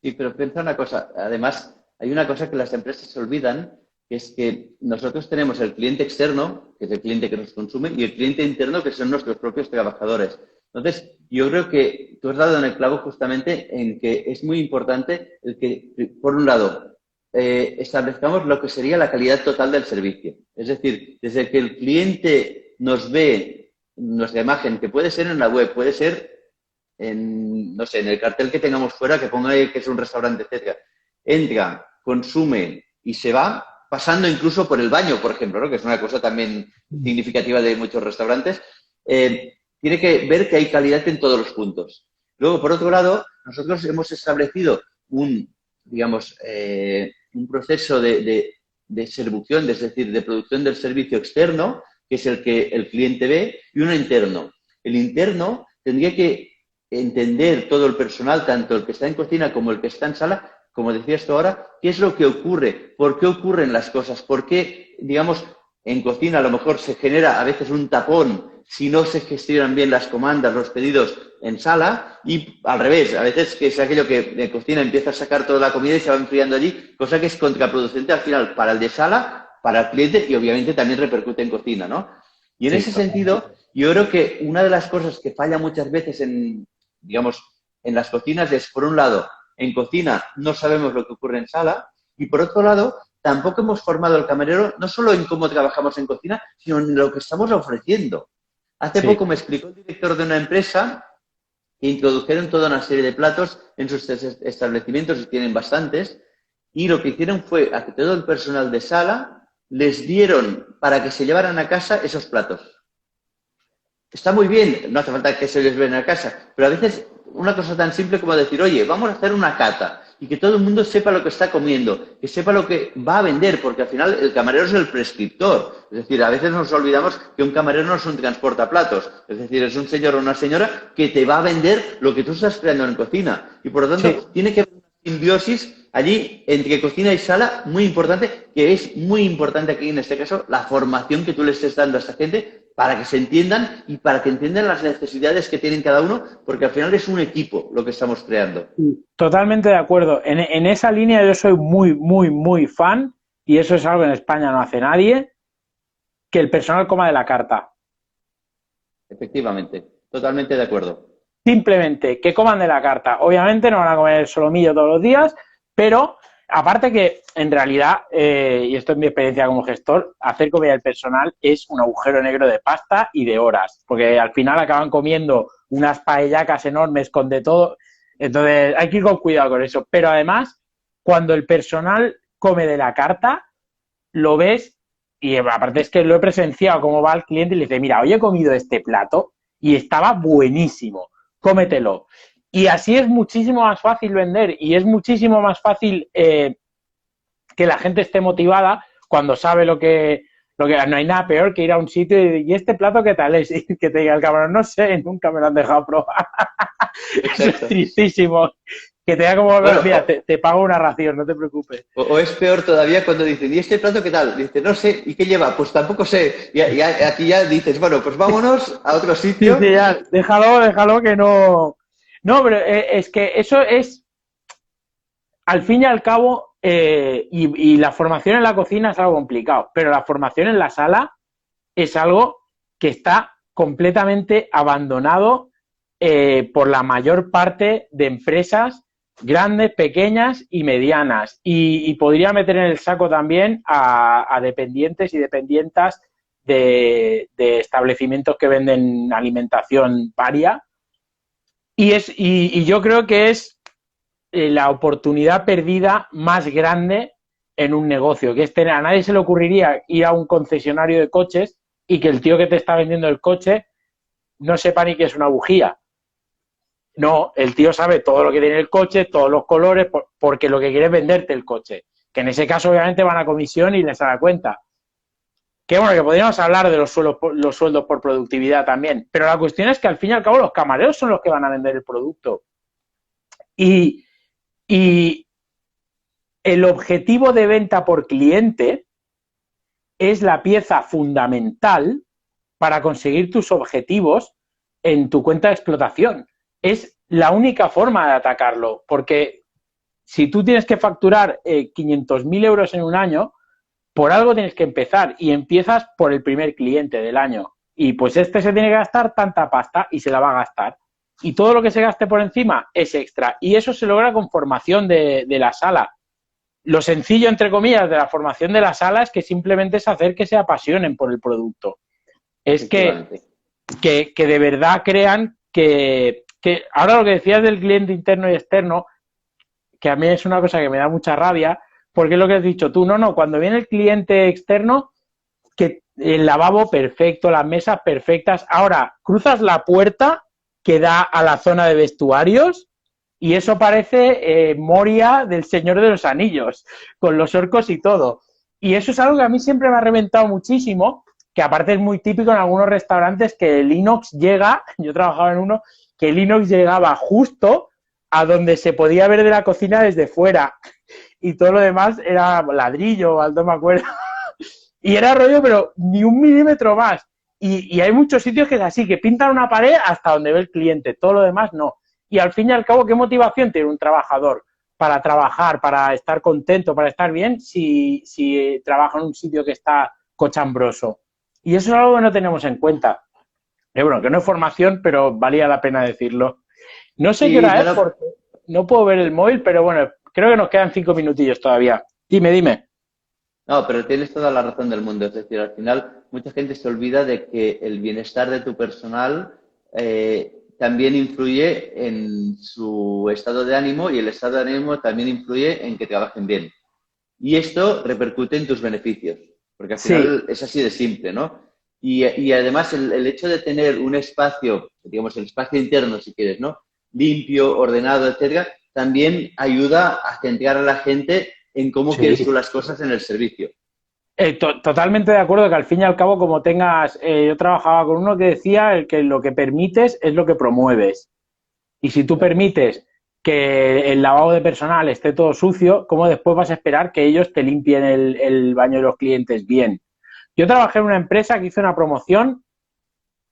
Sí, pero piensa una cosa, además hay una cosa que las empresas se olvidan, que es que nosotros tenemos el cliente externo, que es el cliente que nos consume, y el cliente interno, que son nuestros propios trabajadores. Entonces, yo creo que tú has dado en el clavo justamente en que es muy importante el que, por un lado, establezcamos lo que sería la calidad total del servicio. Es decir, desde que el cliente nos ve nuestra imagen, que puede ser en la web, puede ser no sé, en el cartel que tengamos fuera, que ponga que es un restaurante, etcétera, entra, consume y se va, pasando incluso por el baño, por ejemplo, ¿no? Que es una cosa también significativa de muchos restaurantes, tiene que ver que hay calidad en todos los puntos. Luego, por otro lado, nosotros hemos establecido digamos, un proceso de servución, es decir, de producción del servicio externo, que es el que el cliente ve, y uno interno. El interno tendría que entender todo el personal, tanto el que está en cocina como el que está en sala, como decías tú ahora, qué es lo que ocurre, por qué ocurren las cosas, por qué, digamos, en cocina a lo mejor se genera a veces un tapón si no se gestionan bien las comandas, los pedidos en sala, y al revés, a veces que es aquello que en cocina empieza a sacar toda la comida y se va enfriando allí, cosa que es contraproducente al final para el de sala, para el cliente y obviamente también repercute en cocina, ¿no? Y en Sí, ese sentido, yo creo que una de las cosas que falla muchas veces en, digamos, en las cocinas es, por un lado, en cocina no sabemos lo que ocurre en sala y, por otro lado, tampoco hemos formado al camarero no solo en cómo trabajamos en cocina, sino en lo que estamos ofreciendo. Hace sí, poco me explicó el director de una empresa que introdujeron toda una serie de platos en sus establecimientos, y tienen bastantes, y lo que hicieron fue a que todo el personal de sala les dieron para que se llevaran a casa esos platos. Está muy bien, no hace falta que se les vea a casa, pero a veces una cosa tan simple como decir, oye, vamos a hacer una cata y que todo el mundo sepa lo que está comiendo, que sepa lo que va a vender, porque al final el camarero es el prescriptor. Es decir, a veces nos olvidamos que un camarero no es un transportaplatos, es decir, es un señor o una señora que te va a vender lo que tú estás creando en cocina. Y por lo tanto, sí. tiene que haber una simbiosis allí entre cocina y sala muy importante, que es muy importante aquí en este caso la formación que tú le estés dando a esta gente para que se entiendan y para que entiendan las necesidades que tienen cada uno, porque al final es un equipo lo que estamos creando. Totalmente de acuerdo. En esa línea yo soy muy, muy, muy fan, y eso es algo que en España no hace nadie, que el personal coma de la carta. Efectivamente, totalmente de acuerdo. Simplemente que coman de la carta. Obviamente no van a comer solomillo todos los días, pero aparte que en realidad, y esto es mi experiencia como gestor, hacer comida del personal es un agujero negro de pasta y de horas, porque al final acaban comiendo unas paellacas enormes con de todo. Entonces hay que ir con cuidado con eso. Pero además, cuando el personal come de la carta, lo ves, y aparte es que lo he presenciado, cómo va el cliente y le dice, mira, hoy he comido este plato y estaba buenísimo, cómetelo. Y así es muchísimo más fácil vender, y es muchísimo más fácil que la gente esté motivada cuando sabe lo que no hay nada peor que ir a un sitio y este plato qué tal es, y que te diga el cabrón, no sé, nunca me lo han dejado probar. Eso es Exacto. tristísimo. Que te da como, Bueno, mira, te pago una ración, no te preocupes. o es peor todavía cuando dicen, ¿y este plato qué tal? Dice, no sé, ¿y qué lleva? Pues tampoco sé. Y aquí ya dices, bueno, pues vámonos a otro Sí, sitio. sí, ya, déjalo que no. No, pero es que eso es, al fin y al cabo, y la formación en la cocina es algo complicado, pero la formación en la sala es algo que está completamente abandonado por la mayor parte de empresas grandes, pequeñas y medianas. Y podría meter en el saco también a dependientes y dependientas de establecimientos que venden alimentación varia. Y yo creo que es la oportunidad perdida más grande en un negocio, que es tener, a nadie se le ocurriría ir a un concesionario de coches y que el tío que te está vendiendo el coche no sepa ni que es una bujía. No, el tío sabe todo lo que tiene el coche, todos los colores, porque lo que quiere es venderte el coche. Que en ese caso obviamente van a comisión y les da cuenta. Que bueno, que podríamos hablar de los sueldos por productividad también, pero la cuestión es que al fin y al cabo los camareros son los que van a vender el producto. Y, y el objetivo de venta por cliente es la pieza fundamental para conseguir tus objetivos en tu cuenta de explotación. Es la única forma de atacarlo, porque si tú tienes que facturar 500.000 euros en un año, por algo tienes que empezar, y empiezas por el primer cliente del año. Y pues este se tiene que gastar tanta pasta y se la va a gastar. Y todo lo que se gaste por encima es extra. Y eso se logra con formación de la sala. Lo sencillo, entre comillas, de la formación de la sala es que simplemente es hacer que se apasionen por el producto. Es Efectivamente. que de verdad crean que ahora lo que decías del cliente interno y externo, que a mí es una cosa que me da mucha rabia, porque es lo que has dicho tú, no, cuando viene el cliente externo, que el lavabo perfecto, las mesas perfectas, ahora cruzas la puerta que da a la zona de vestuarios Y eso parece Moria del Señor de los Anillos, con los orcos y todo. Y eso es algo que a mí siempre me ha reventado muchísimo, que aparte es muy típico en algunos restaurantes que el inox llega, yo trabajaba en uno, que el inox llegaba justo a donde se podía ver de la cocina desde fuera y todo lo demás era ladrillo, no me acuerdo. Y era rollo, pero ni un milímetro más. Y hay muchos sitios que es así, que pintan una pared hasta donde ve el cliente, todo lo demás no. Y al fin y al cabo, ¿qué motivación tiene un trabajador para trabajar, para estar contento, para estar bien, si trabaja en un sitio que está cochambroso? Y eso es algo que no tenemos en cuenta. Bueno, que no es formación, pero valía la pena decirlo. No sé qué Sí, hora no, es no, porque no puedo ver el móvil, pero bueno, creo que nos quedan 5 minutillos todavía. Dime, dime. no, pero tienes toda la razón del mundo. Es decir, al final mucha gente se olvida de que el bienestar de tu personal también influye en su estado de ánimo y el estado de ánimo también influye en que trabajen bien. Y esto repercute en tus beneficios, porque al Sí, final es así de simple, ¿no? Y además el hecho de tener un espacio, digamos el espacio interno si quieres, ¿no? Limpio, ordenado, etcétera, también ayuda a centrar a la gente en cómo quieres tú sí. las cosas en el servicio. Totalmente de acuerdo que al fin y al cabo, como tengas, yo trabajaba con uno que decía el que lo que permites es lo que promueves. Y si tú Claro. permites que el lavabo de personal esté todo sucio, ¿cómo después vas a esperar que ellos te limpien el baño de los clientes bien? Yo trabajé en una empresa que hizo una promoción,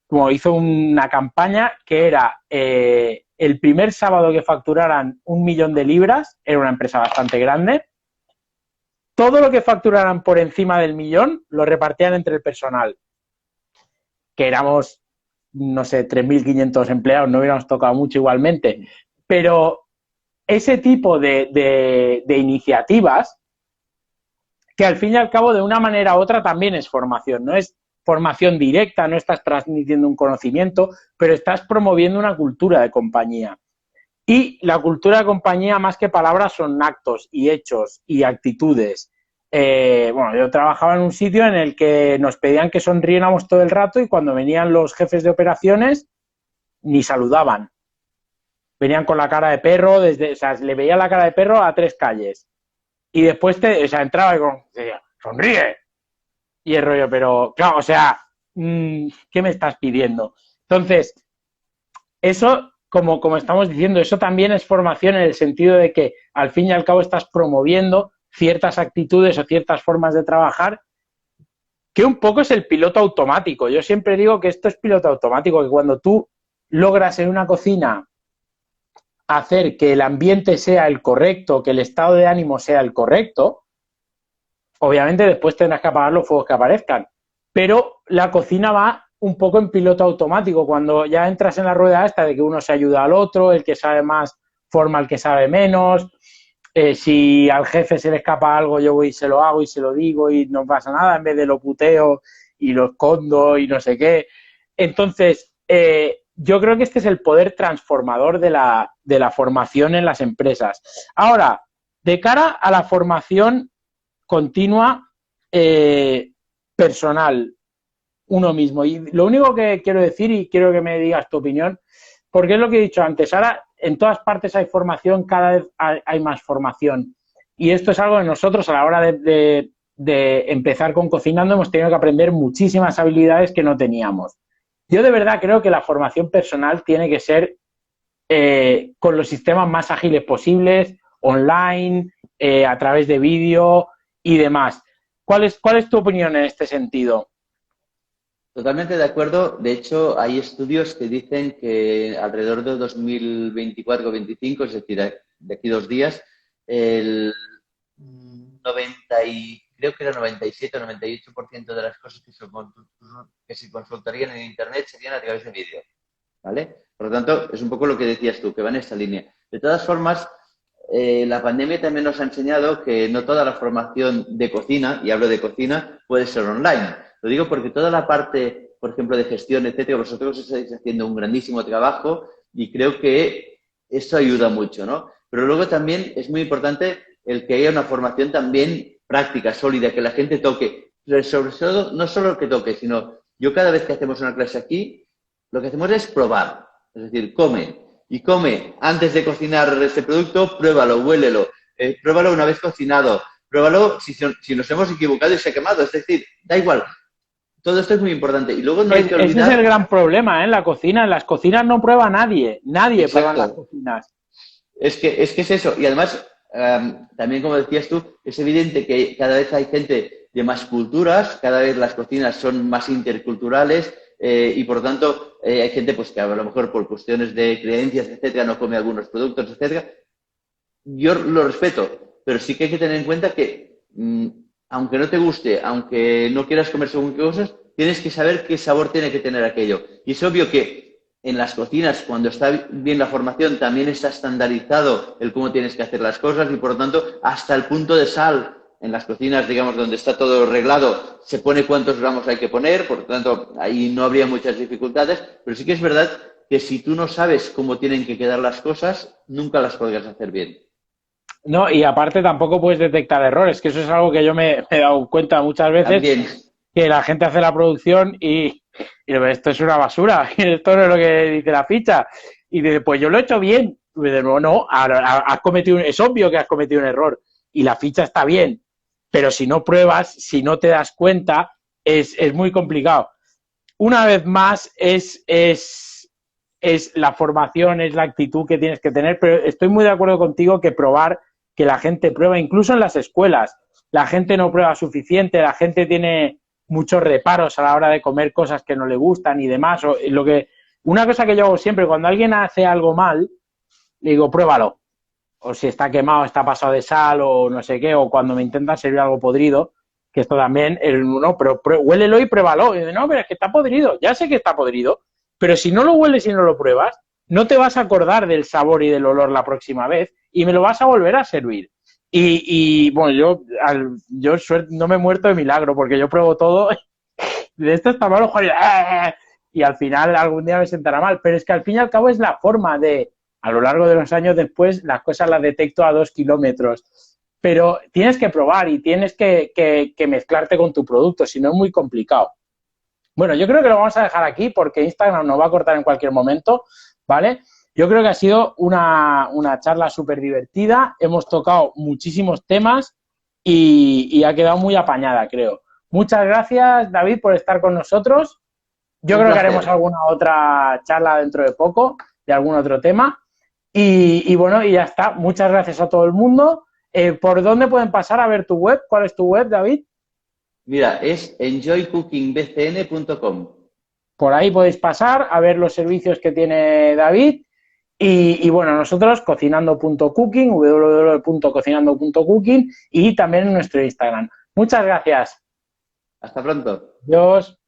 como hizo una campaña que era el primer sábado que facturaran 1 millón de libras, era una empresa bastante grande, todo lo que facturaran por encima del millón lo repartían entre el personal, que éramos, no sé, 3.500 empleados, no hubiéramos tocado mucho igualmente, pero ese tipo de iniciativas, que al fin y al cabo de una manera u otra también es formación, no es formación directa, no estás transmitiendo un conocimiento, pero estás promoviendo una cultura de compañía. Y la cultura de compañía, más que palabras, son actos y hechos y actitudes. Bueno, yo trabajaba en un sitio en el que nos pedían que sonriéramos todo el rato y cuando venían los jefes de operaciones ni saludaban. Venían con la cara de perro, o sea, le veía la cara de perro a 3 calles. Y después o sea, entraba y decía, sonríe. Y el rollo, pero claro, o sea, ¿qué me estás pidiendo? Entonces, eso, como estamos diciendo, eso también es formación en el sentido de que al fin y al cabo estás promoviendo ciertas actitudes o ciertas formas de trabajar que un poco es el piloto automático. Yo siempre digo que esto es piloto automático, que cuando tú logras en una cocina hacer que el ambiente sea el correcto, que el estado de ánimo sea el correcto, obviamente después tendrás que apagar los fuegos que aparezcan. Pero la cocina va un poco en piloto automático. Cuando ya entras en la rueda esta de que uno se ayuda al otro, el que sabe más forma al que sabe menos. Si al jefe se le escapa algo, yo voy y se lo hago y se lo digo y no pasa nada, en vez de lo puteo y lo escondo y no sé qué. Entonces, yo creo que este es el poder transformador de la formación en las empresas. Ahora, de cara a la formación continua personal, uno mismo. Y lo único que quiero decir, y quiero que me digas tu opinión, porque es lo que he dicho antes, ahora en todas partes hay formación, cada vez hay más formación. Y esto es algo que nosotros a la hora de empezar con cocinando hemos tenido que aprender muchísimas habilidades que no teníamos. Yo de verdad creo que la formación personal tiene que ser con los sistemas más ágiles posibles, online, a través de vídeo y demás. ¿Cuál es tu opinión en este sentido? Totalmente de acuerdo. De hecho, hay estudios que dicen que alrededor de 2024 o 25, es decir, de aquí 2 días, el 90 y, creo que era 97 o 98% de las cosas que se consultarían en Internet serían a través de vídeo. ¿Vale? Por lo tanto, es un poco lo que decías tú, que va en esta línea. De todas formas, la pandemia también nos ha enseñado que no toda la formación de cocina, y hablo de cocina, puede ser online. Lo digo porque toda la parte, por ejemplo, de gestión, etcétera, vosotros estáis haciendo un grandísimo trabajo y creo que eso ayuda mucho, ¿no? Pero luego también es muy importante el que haya una formación también práctica, sólida, que la gente toque. Pero sobre todo, no solo que toque, sino yo cada vez que hacemos una clase aquí, lo que hacemos es probar. Es decir, come. y come antes de cocinar este producto, pruébalo, huélelo, pruébalo una vez cocinado, pruébalo si nos hemos equivocado y se ha quemado. Es decir, da igual. Todo esto es muy importante. Y luego no hay que Ese es el olvidar... gran problema, ¿eh? En la cocina. En las cocinas no prueba nadie. Nadie prueba en las Exacto. cocinas. Es que es eso. Y además, también como decías tú, es evidente que cada vez hay gente de más culturas, cada vez las cocinas son más interculturales y por lo tanto hay gente pues que a lo mejor por cuestiones de creencias, etcétera, no come algunos productos, etcétera. Yo lo respeto, pero sí que hay que tener en cuenta que aunque no te guste, aunque no quieras comer según qué cosas, tienes que saber qué sabor tiene que tener aquello. Y es obvio que en las cocinas, cuando está bien la formación, también está estandarizado el cómo tienes que hacer las cosas y, por lo tanto, hasta el punto de sal en las cocinas, digamos, donde está todo reglado, se pone cuántos gramos hay que poner, por lo tanto, ahí no habría muchas dificultades, pero sí que es verdad que si tú no sabes cómo tienen que quedar las cosas, nunca las podrás hacer bien. No, y aparte tampoco puedes detectar errores, que eso es algo que yo me he dado cuenta muchas veces, También, que la gente hace la producción y esto es una basura, esto no es lo que dice la ficha. Y dice, pues yo lo he hecho bien. Y de nuevo, no, has cometido es obvio que has cometido un error y la ficha está bien, pero si no pruebas, si no te das cuenta, es muy complicado. Una vez más, es la formación, es la actitud que tienes que tener, pero estoy muy de acuerdo contigo que probar, que la gente prueba, incluso en las escuelas, la gente no prueba suficiente, la gente tiene muchos reparos a la hora de comer cosas que no le gustan y demás. Una cosa que yo hago siempre, cuando alguien hace algo mal, le digo, pruébalo. O si está quemado, está pasado de sal o no sé qué, o cuando me intentan servir algo podrido, que esto también, no, pero huélelo y pruébalo. Y dice, no, pero es que está podrido, ya sé que está podrido, pero si no lo hueles y no lo pruebas, no te vas a acordar del sabor y del olor la próxima vez y me lo vas a volver a servir. Bueno, yo no me he muerto de milagro porque yo pruebo todo, de esto está malo, joder, y al final algún día me sentará mal, pero es que al fin y al cabo es la forma de, a lo largo de los años después, las cosas las detecto a 2 kilómetros, pero tienes que probar y tienes que mezclarte con tu producto, si no es muy complicado. Bueno, yo creo que lo vamos a dejar aquí porque Instagram nos va a cortar en cualquier momento, ¿vale? Yo creo que ha sido una charla súper divertida, hemos tocado muchísimos temas y ha quedado muy apañada, creo. Muchas gracias, David, por estar con nosotros. Yo un creo que placer. haremos alguna otra charla dentro de poco, de algún otro tema. Bueno, y ya está. Muchas gracias a todo el mundo. ¿Por dónde pueden pasar a ver tu web? ¿Cuál es tu web, David? Mira, es enjoycookingbcn.com. Por ahí podéis pasar a ver los servicios que tiene David. Bueno, nosotros cocinando.cooking, www.cocinando.cooking y también en nuestro Instagram. Muchas gracias. Hasta pronto. Adiós.